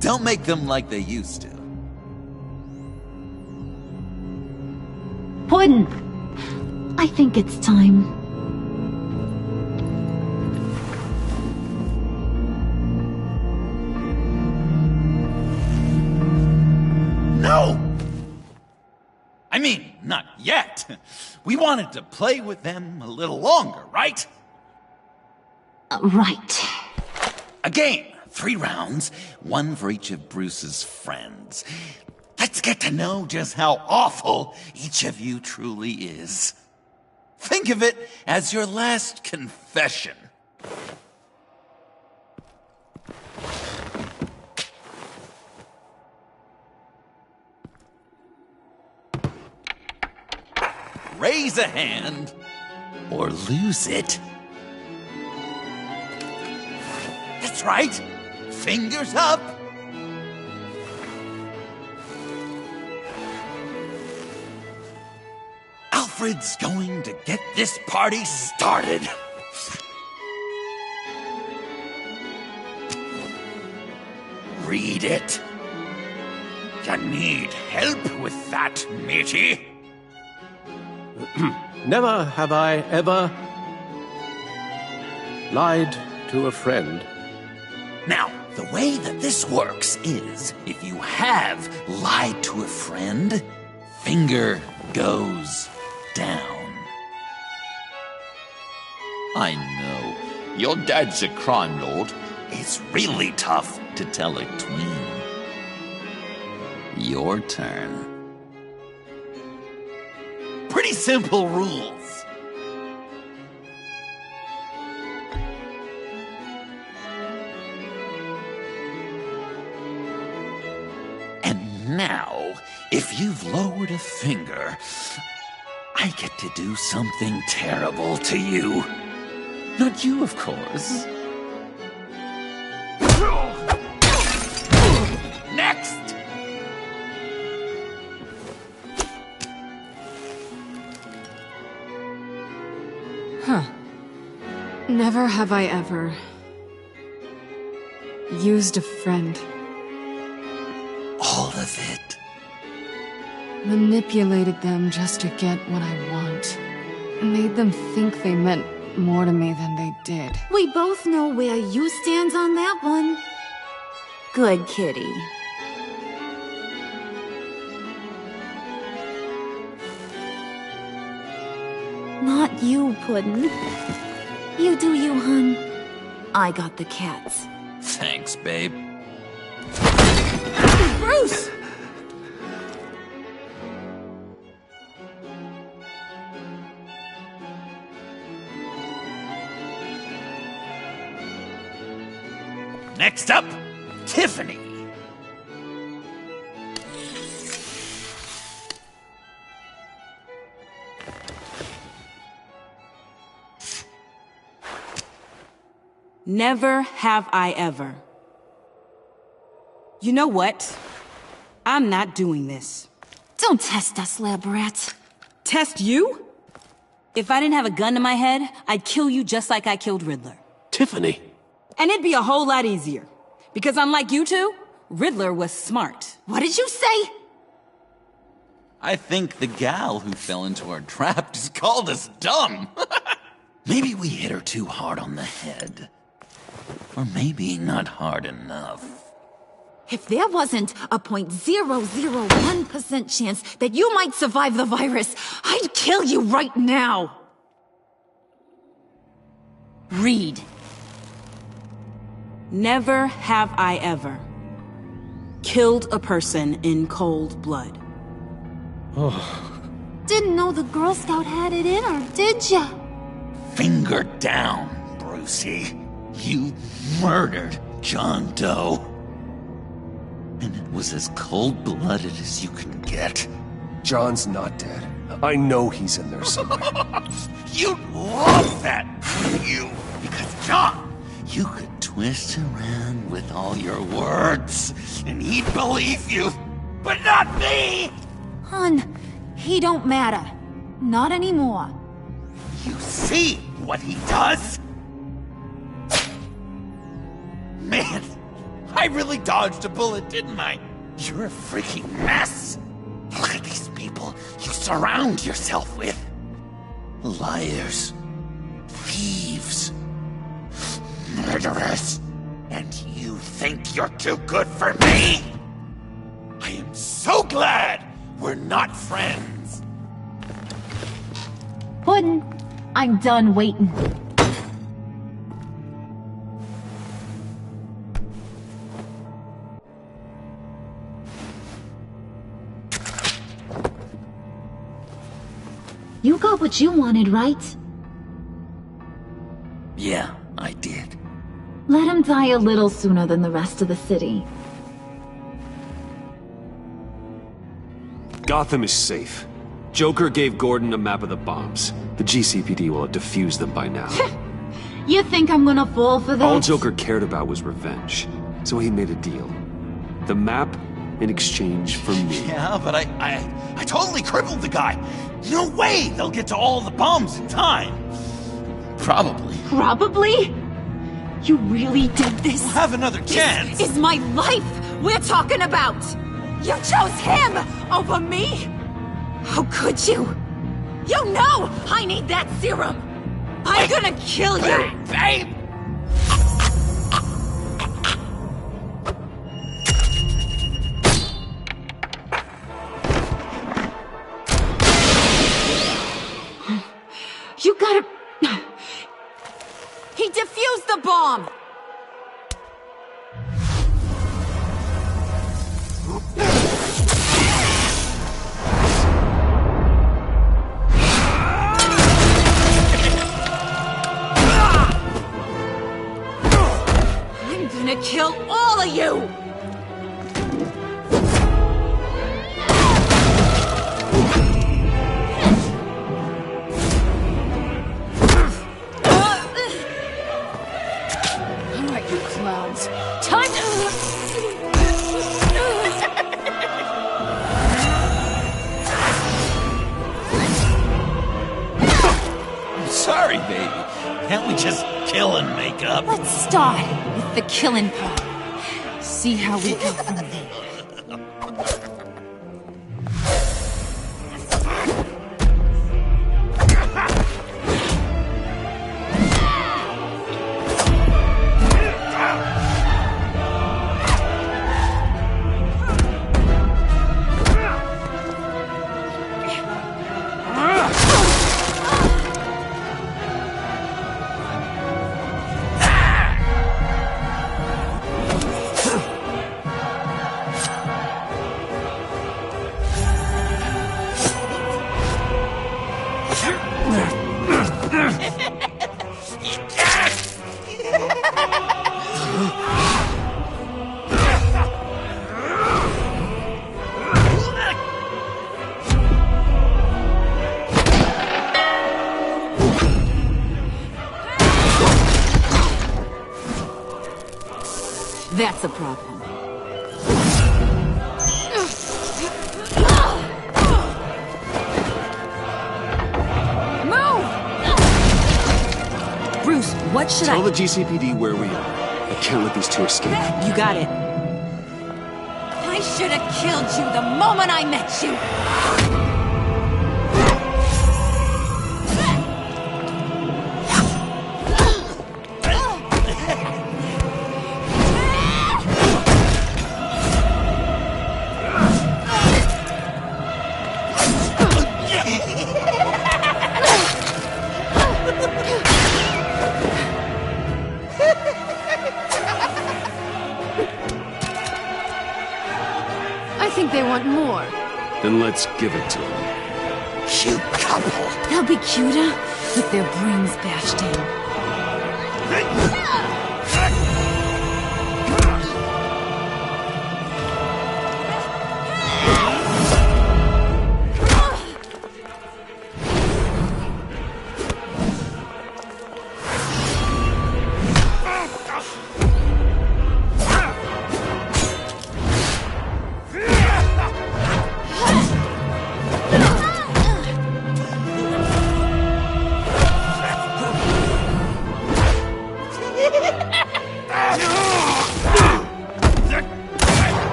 Don't make them like they used to. Puddin', I think it's time. No! I mean, not yet. We wanted to play with them a little longer, right? Right. A game. 3 rounds, 1 for each of Bruce's friends. Let's get to know just how awful each of you truly is. Think of it as your last confession. Raise a hand, or lose it. That's right. Fingers up. Alfred's going to get this party started. Read it. You need help with that, matey? Never have I ever lied to a friend. Now, the way that this works is, if you have lied to a friend, finger goes down. I know, your dad's a crime lord. It's really tough to tell a tween. Your turn. Pretty simple rules. And now, if you've lowered a finger, I get to do something terrible to you. Not you, of course. Next! Huh. Never have I ever used a friend. All of it. Manipulated them just to get what I want. Made them think they meant more to me than they did. We both know where you stand on that one. Good kitty. Not you, Puddin'. You do you, hun. I got the cats. Thanks, babe. Bruce! Next up, Tiffany. Never have I ever. You know what? I'm not doing this. Don't test us, lab rat. Test you? If I didn't have a gun to my head, I'd kill you just like I killed Riddler. Tiffany. And it'd be a whole lot easier. Because unlike you two, Riddler was smart. What did you say? I think the gal who fell into our trap just called us dumb. Maybe we hit her too hard on the head. Or maybe not hard enough. If there wasn't a 0.001% chance that you might survive the virus, I'd kill you right now. Read. Never have I ever killed a person in cold blood. Didn't know the Girl Scout had it in her, did ya? Finger down, Brucey. You murdered John Doe. And it was as cold-blooded as you can get. John's not dead. I know he's in there somewhere. You'd love that, wouldn't you? Because, John, you could twist around with all your words, and he'd believe you. But not me! Hun, he don't matter. Not anymore. You see what he does? Man, I really dodged a bullet, didn't I? You're a freaking mess. Look at these people you surround yourself with. Liars. Thieves. Murderers. And you think you're too good for me? I am so glad we're not friends. Puddin', I'm done waiting. You got what you wanted, right? Yeah, I did. Let him die a little sooner than the rest of the city. Gotham is safe. Joker gave Gordon a map of the bombs. The GCPD will have defused them by now. You think I'm gonna fall for that? All Joker cared about was revenge, so he made a deal. The map in exchange for me. Yeah, but I totally crippled the guy. No way they'll get to all the bombs in time. Probably. Probably? You really did this? We'll have another chance. This is my life we're talking about. You chose him over me? How could you? You know I need that serum. I'm gonna kill you. Babe! You gotta... He defused the bomb! I'm gonna kill all of you! Time to... I'm sorry, baby. Can't we just kill and make up? Let's start with the killing part. See how we go from there. That's a problem. Move! Bruce, what should Tell the GCPD where we are. I can't let these two escape. You got it. I should have killed you the moment I met you. I think they want more. Then let's give it to them. Cute couple. They'll be cuter with their brains bashed in.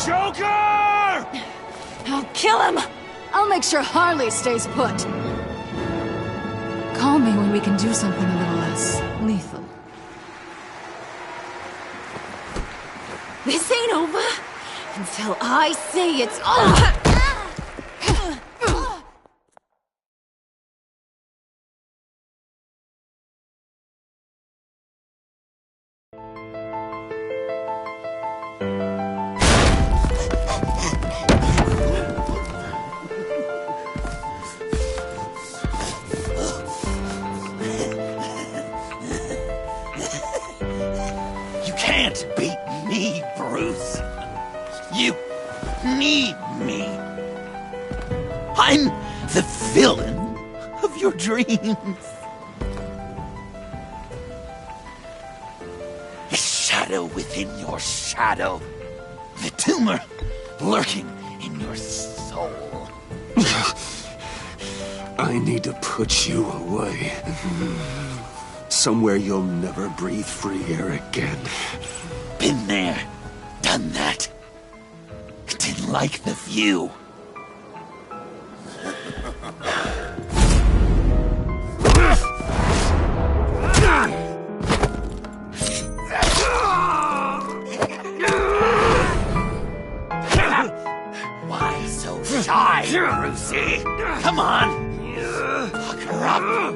Joker! I'll kill him! I'll make sure Harley stays put. Call me when we can do something a little less lethal. This ain't over until I say it's over. You can't beat me, Bruce. You need me. I'm the villain of your dreams. A shadow within your shadow. The tumor lurking in your soul. I need to put you away. Somewhere you'll never breathe free air again. Been there, done that. Didn't like the view. Why so shy, Brucey? Come on, pucker up.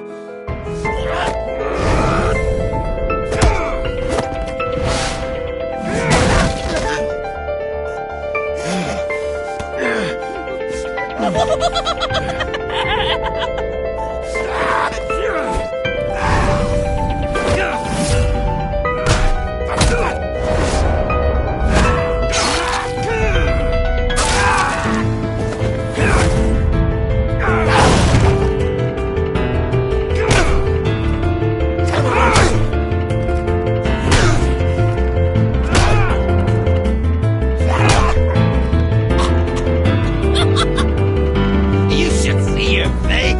You should see your face.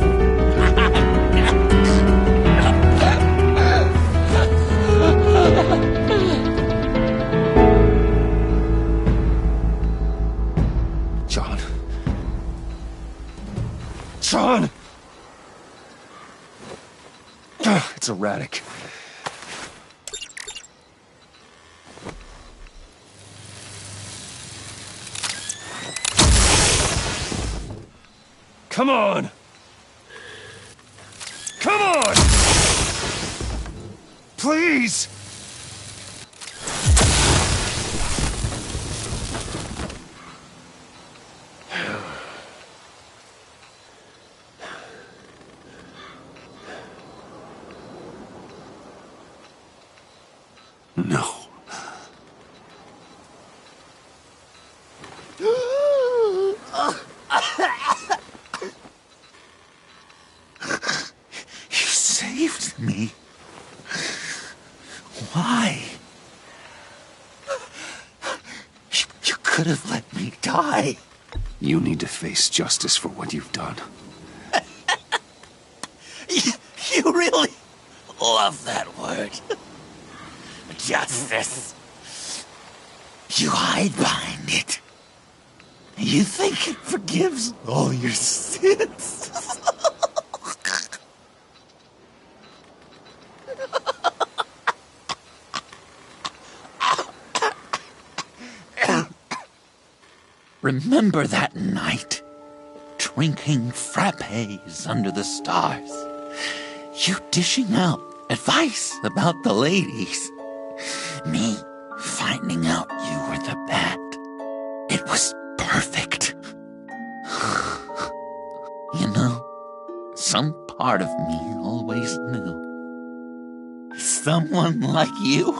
John. John! It's erratic. Come on! Come on! Please! could have let me die. You need to face justice for what you've done. You really love that word. Justice. You hide behind it. You think it forgives all your sins. Remember that night, drinking frappes under the stars. You dishing out advice about the ladies. Me finding out you were the bat. It was perfect. You know, some part of me always knew. Someone like you,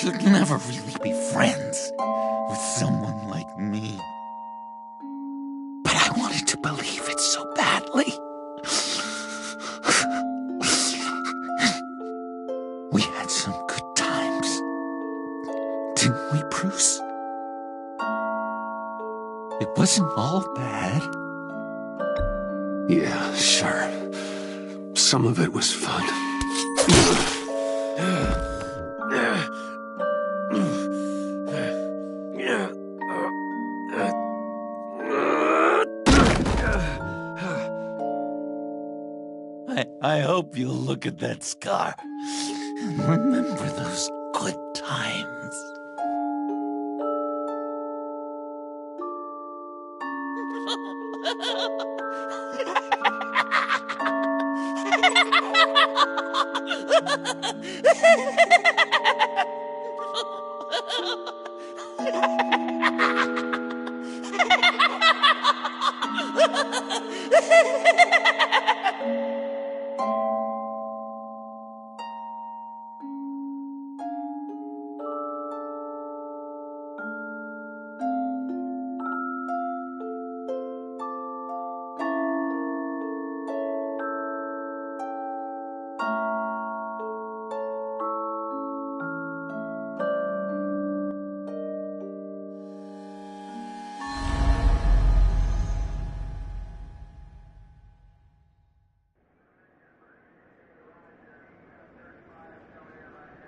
you'd never really be friends with someone like me. But I wanted to believe it so badly. We had some good times, didn't we, Bruce? It wasn't all bad. Yeah, sure. Some of it was fun. I hope you'll look at that scar and remember those good times.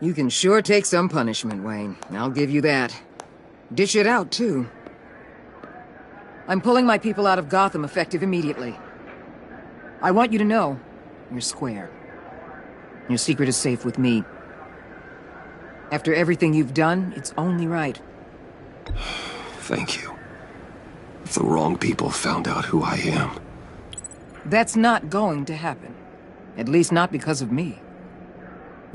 You can sure take some punishment, Wayne. I'll give you that. Dish it out, too. I'm pulling my people out of Gotham effective immediately. I want you to know, you're square. Your secret is safe with me. After everything you've done, it's only right. Thank you. If the wrong people found out who I am... That's not going to happen. At least not because of me.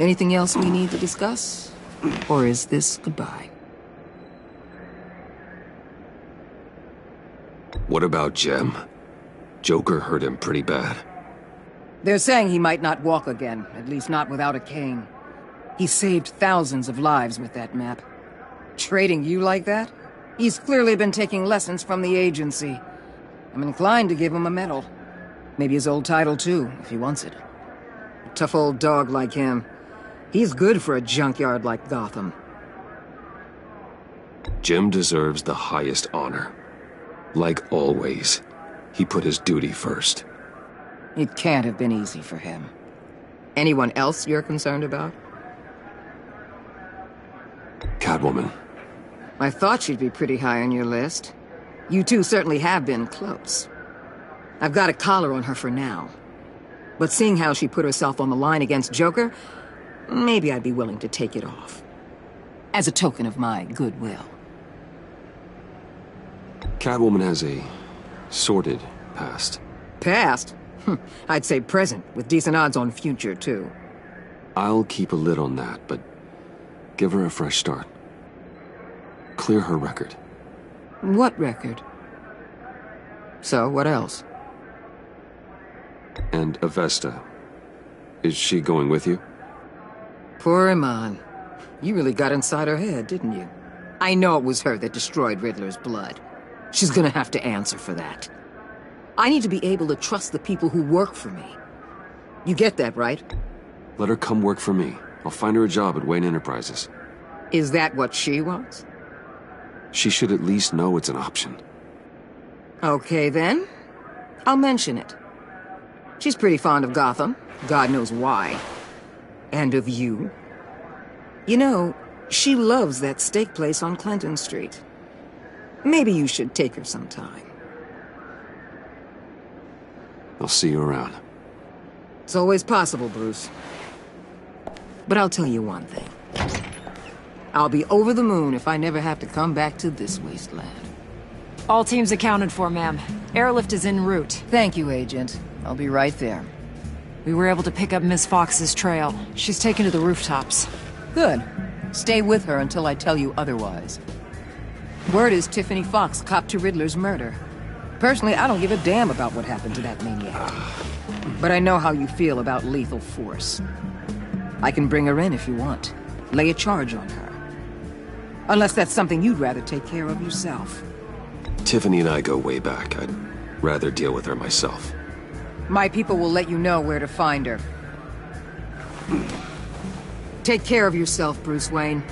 Anything else we need to discuss? Or is this goodbye? What about Jem? Joker hurt him pretty bad. They're saying he might not walk again, at least not without a cane. He saved thousands of lives with that map. Trading you like that? He's clearly been taking lessons from the agency. I'm inclined to give him a medal. Maybe his old title too, if he wants it. A tough old dog like him. He's good for a junkyard like Gotham. Jem deserves the highest honor. Like always, he put his duty first. It can't have been easy for him. Anyone else you're concerned about? Catwoman. I thought she'd be pretty high on your list. You two certainly have been close. I've got a collar on her for now. But seeing how she put herself on the line against Joker, maybe I'd be willing to take it off. As a token of my goodwill. Catwoman has a sordid past. Past? I'd say present, with decent odds on future, too. I'll keep a lid on that, but give her a fresh start. Clear her record. What record? So, what else? And Avesta. Is she going with you? Poor Iman. You really got inside her head, didn't you? I know it was her that destroyed Riddler's blood. She's gonna have to answer for that. I need to be able to trust the people who work for me. You get that, right? Let her come work for me. I'll find her a job at Wayne Enterprises. Is that what she wants? She should at least know it's an option. Okay, then. I'll mention it. She's pretty fond of Gotham. God knows why. And of you. You know, she loves that steak place on Clinton Street. Maybe you should take her sometime. I'll see you around. It's always possible, Bruce. But I'll tell you one thing. I'll be over the moon if I never have to come back to this wasteland. All teams accounted for, ma'am. Airlift is en route. Thank you, Agent. I'll be right there. We were able to pick up Miss Fox's trail. She's taken to the rooftops. Good. Stay with her until I tell you otherwise. Word is Tiffany Fox copped to Riddler's murder. Personally, I don't give a damn about what happened to that maniac. But I know how you feel about lethal force. I can bring her in if you want. Lay a charge on her. Unless that's something you'd rather take care of yourself. Tiffany and I go way back. I'd rather deal with her myself. My people will let you know where to find her. Take care of yourself, Bruce Wayne.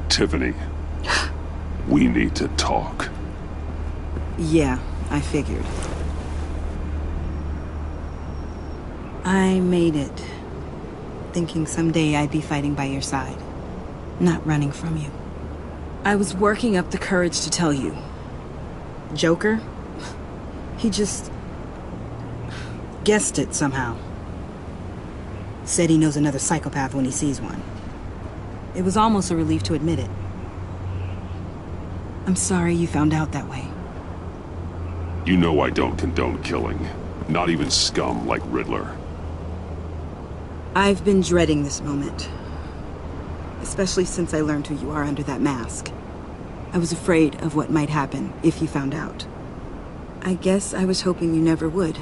Tiffany, we need to talk. Yeah, I figured. I made it, thinking someday I'd be fighting by your side, not running from you. I was working up the courage to tell you. Joker? He just guessed it somehow. Said he knows another psychopath when he sees one. It was almost a relief to admit it. I'm sorry you found out that way. You know I don't condone killing. Not even scum like Riddler. I've been dreading this moment. Especially since I learned who you are under that mask. I was afraid of what might happen if you found out. I guess I was hoping you never would.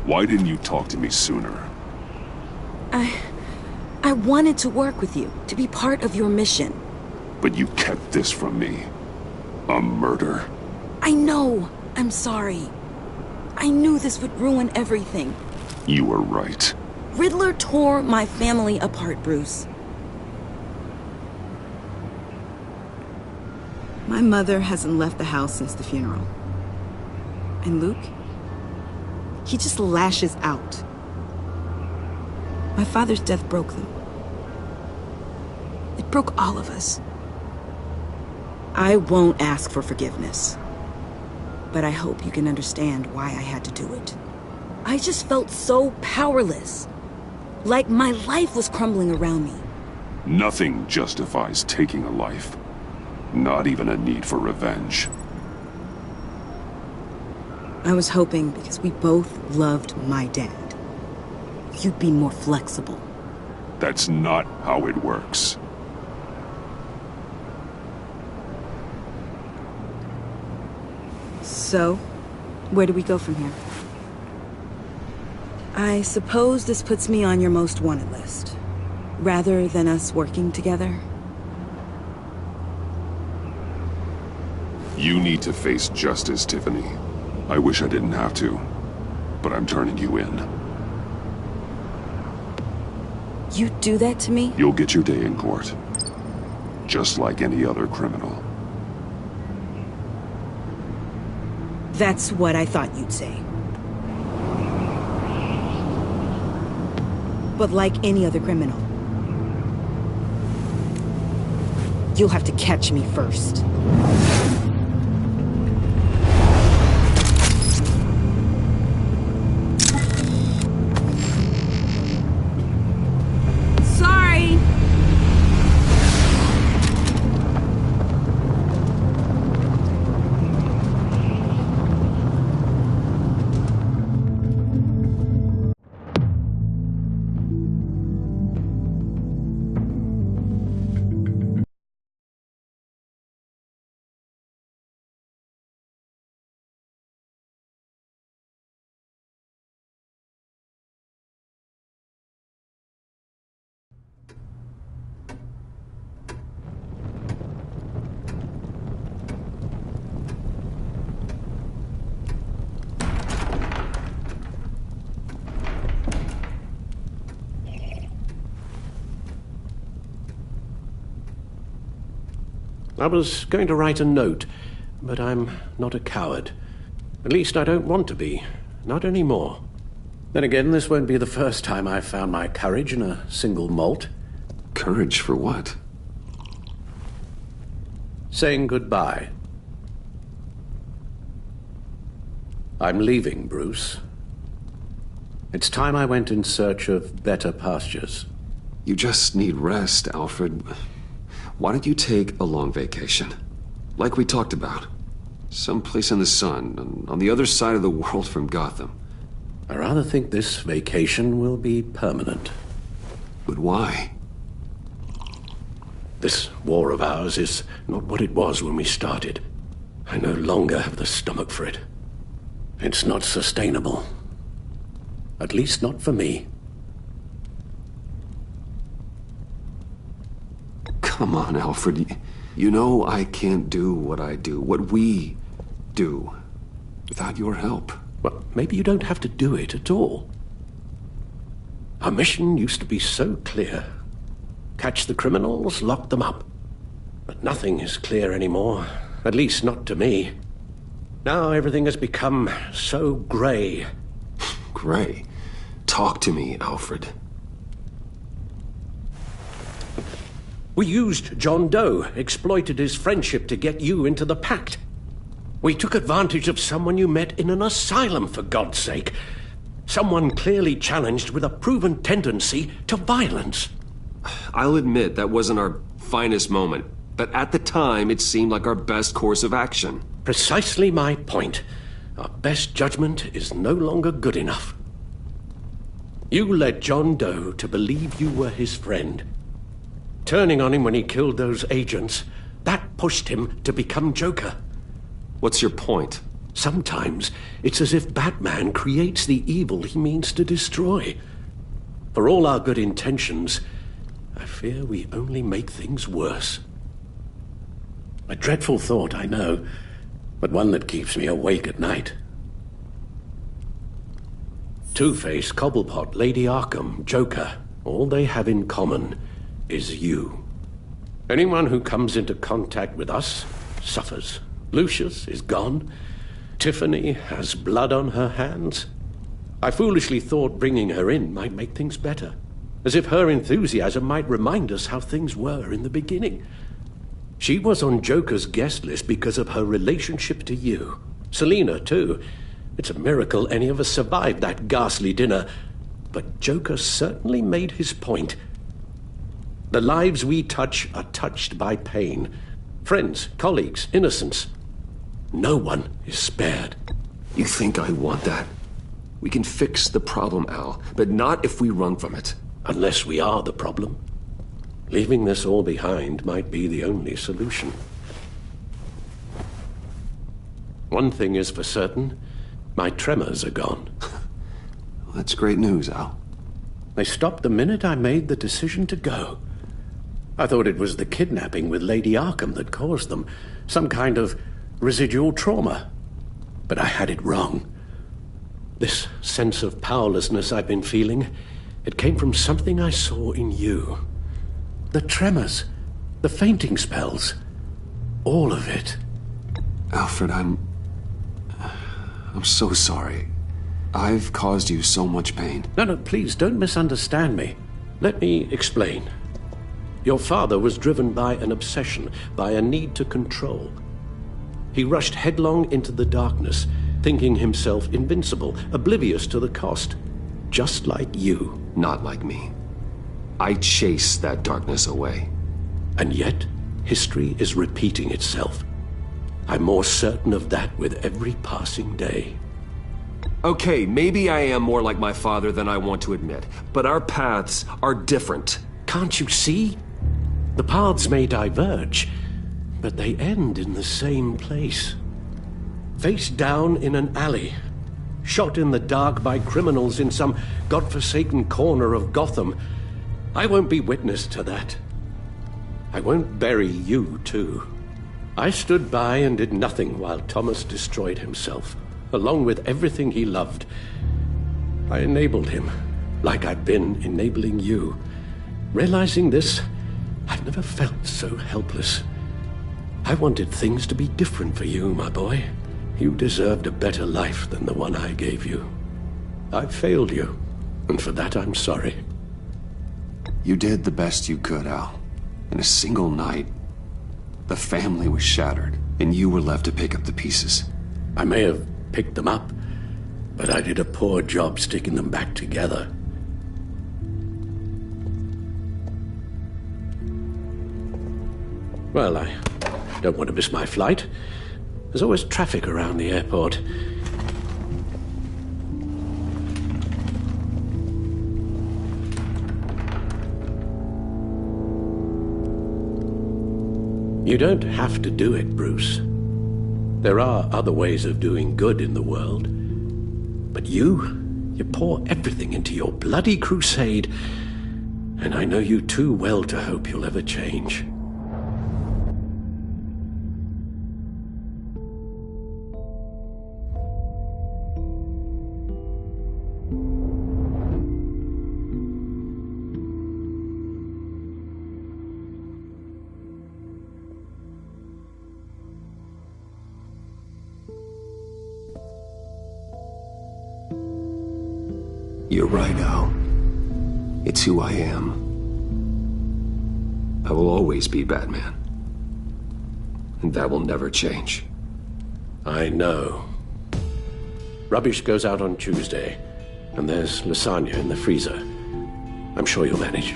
Why didn't you talk to me sooner? I wanted to work with you, to be part of your mission. But you kept this from me. A murder. I know. I'm sorry. I knew this would ruin everything. You were right. Riddler tore my family apart, Bruce. My mother hasn't left the house since the funeral. And Luke? He just lashes out. My father's death broke them. It broke all of us. I won't ask for forgiveness. But I hope you can understand why I had to do it. I just felt so powerless. Like my life was crumbling around me. Nothing justifies taking a life. Not even a need for revenge. I was hoping because we both loved my dad, you'd be more flexible. That's not how it works. So, where do we go from here? I suppose this puts me on your most wanted list. Rather than us working together? You need to face justice, Tiffany. I wish I didn't have to, but I'm turning you in. You'd do that to me? You'll get your day in court. Just like any other criminal. That's what I thought you'd say. But like any other criminal, you'll have to catch me first. Sorry! I was going to write a note, but I'm not a coward. At least I don't want to be. Not anymore. Then again, this won't be the first time I've found my courage in a single malt. Courage for what? Saying goodbye. I'm leaving, Bruce. It's time I went in search of better pastures. You just need rest, Alfred. Why don't you take a long vacation? Like we talked about. Someplace in the sun, on the other side of the world from Gotham. I rather think this vacation will be permanent. But why? This war of ours is not what it was when we started. I no longer have the stomach for it. It's not sustainable. At least not for me. Come on, Alfred. You know I can't do what I do, what we do, without your help. Well, maybe you don't have to do it at all. Our mission used to be so clear. Catch the criminals, lock them up. But nothing is clear anymore, at least not to me. Now everything has become so gray. Gray? Talk to me, Alfred. We used John Doe, exploited his friendship to get you into the pact. We took advantage of someone you met in an asylum, for God's sake. Someone clearly challenged with a proven tendency to violence. I'll admit that wasn't our finest moment, but at the time it seemed like our best course of action. Precisely my point. Our best judgment is no longer good enough. You led John Doe to believe you were his friend. Turning on him when he killed those agents, that pushed him to become Joker. What's your point? Sometimes it's as if Batman creates the evil he means to destroy. For all our good intentions, I fear we only make things worse. A dreadful thought, I know, but one that keeps me awake at night. Two-Face, Cobblepot, Lady Arkham, Joker, all they have in common is you. Anyone who comes into contact with us suffers. Lucius is gone. Tiffany has blood on her hands. I foolishly thought bringing her in might make things better, as if her enthusiasm might remind us how things were in the beginning. She was on Joker's guest list because of her relationship to you. Selina, too. It's a miracle any of us survived that ghastly dinner. But Joker certainly made his point. The lives we touch are touched by pain. Friends, colleagues, innocents. No one is spared. You think I want that? We can fix the problem, Al, but not if we run from it. Unless we are the problem. Leaving this all behind might be the only solution. One thing is for certain, my tremors are gone. Well, that's great news, Al. They stopped the minute I made the decision to go. I thought it was the kidnapping with Lady Arkham that caused them, some kind of residual trauma. But I had it wrong. This sense of powerlessness I've been feeling, it came from something I saw in you. The tremors, the fainting spells, all of it. Alfred, I'm so sorry. I've caused you so much pain. No, please don't misunderstand me. Let me explain. Your father was driven by an obsession, by a need to control. He rushed headlong into the darkness, thinking himself invincible, oblivious to the cost. Just like you. Not like me. I chased that darkness away. And yet, history is repeating itself. I'm more certain of that with every passing day. Okay, maybe I am more like my father than I want to admit, but our paths are different. Can't you see? The paths may diverge, but they end in the same place. Face down in an alley, shot in the dark by criminals in some godforsaken corner of Gotham. I won't be witness to that. I won't bury you, too. I stood by and did nothing while Thomas destroyed himself, along with everything he loved. I enabled him, like I've been enabling you. Realizing this, I've never felt so helpless. I wanted things to be different for you, my boy. You deserved a better life than the one I gave you. I failed you, and for that I'm sorry. You did the best you could, Al. In a single night, the family was shattered, and you were left to pick up the pieces. I may have picked them up, but I did a poor job sticking them back together. Well, I don't want to miss my flight. There's always traffic around the airport. You don't have to do it, Bruce. There are other ways of doing good in the world. But you pour everything into your bloody crusade, and I know you too well to hope you'll ever change. You're right, Al. It's who I am. I will always be Batman. And that will never change. I know. Rubbish goes out on Tuesday, and there's lasagna in the freezer. I'm sure you'll manage.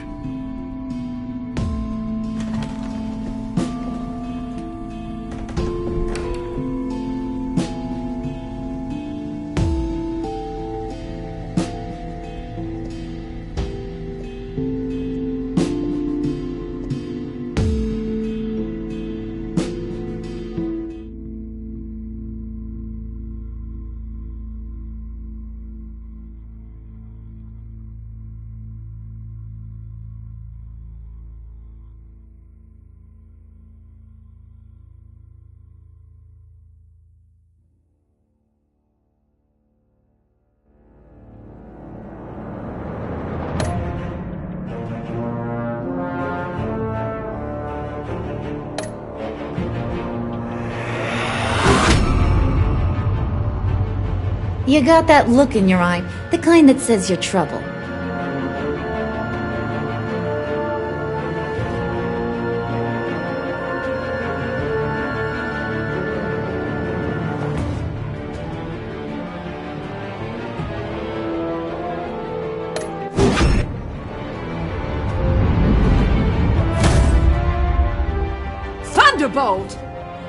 You got that look in your eye, the kind that says you're trouble. Thunderbolt!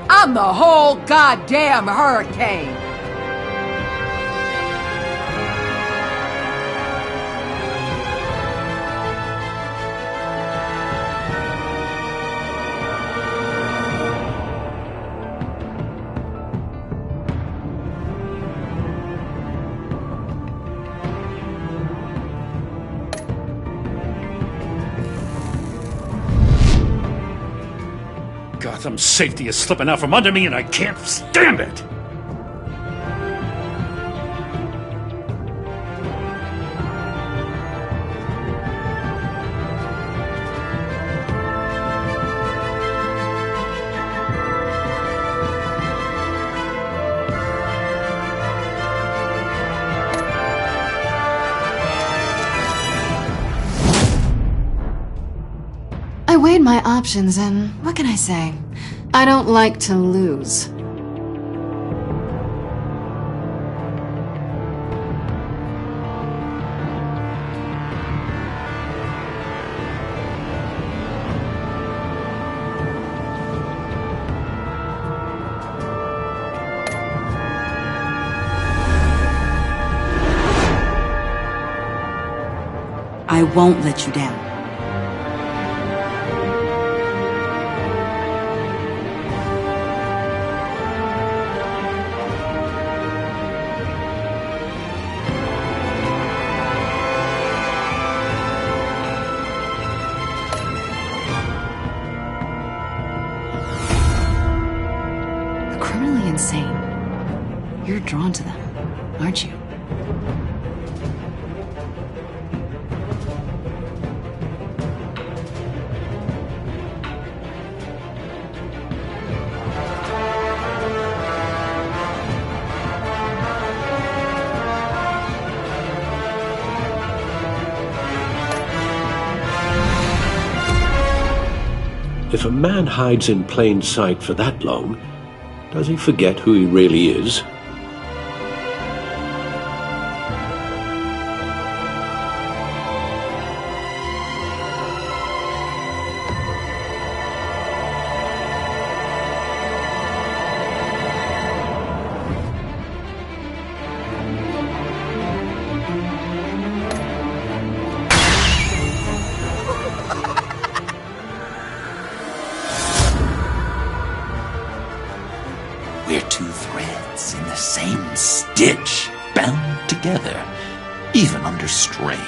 I'm the whole goddamn hurricane! Some safety is slipping out from under me and I can't stand it! I weighed my options and what can I say? I don't like to lose. I won't let you down. Criminally insane. You're drawn to them, aren't you? If a man hides in plain sight for that long, does he forget who he really is? We're two threads in the same stitch, bound together, even under strain.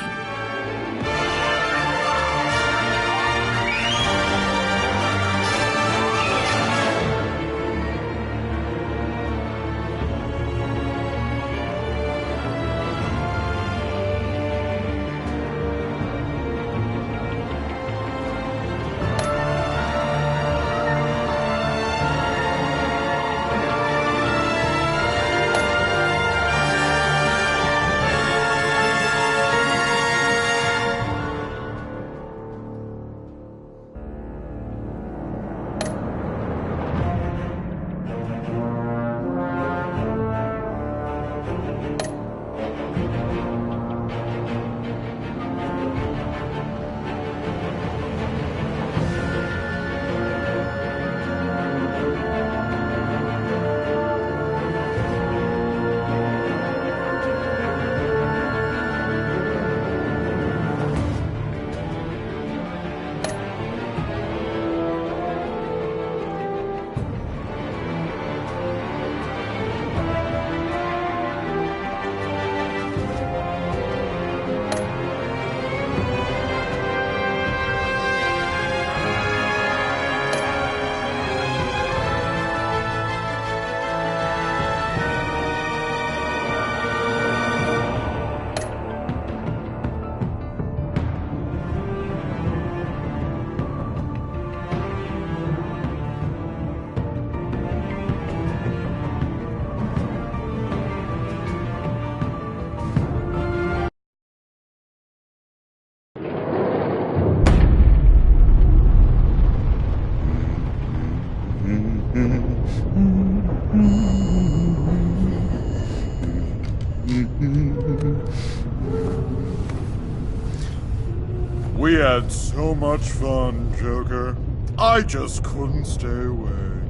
We had so much fun, Joker. I just couldn't stay away.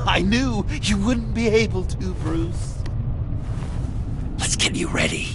I knew you wouldn't be able to, Bruce. Let's get you ready.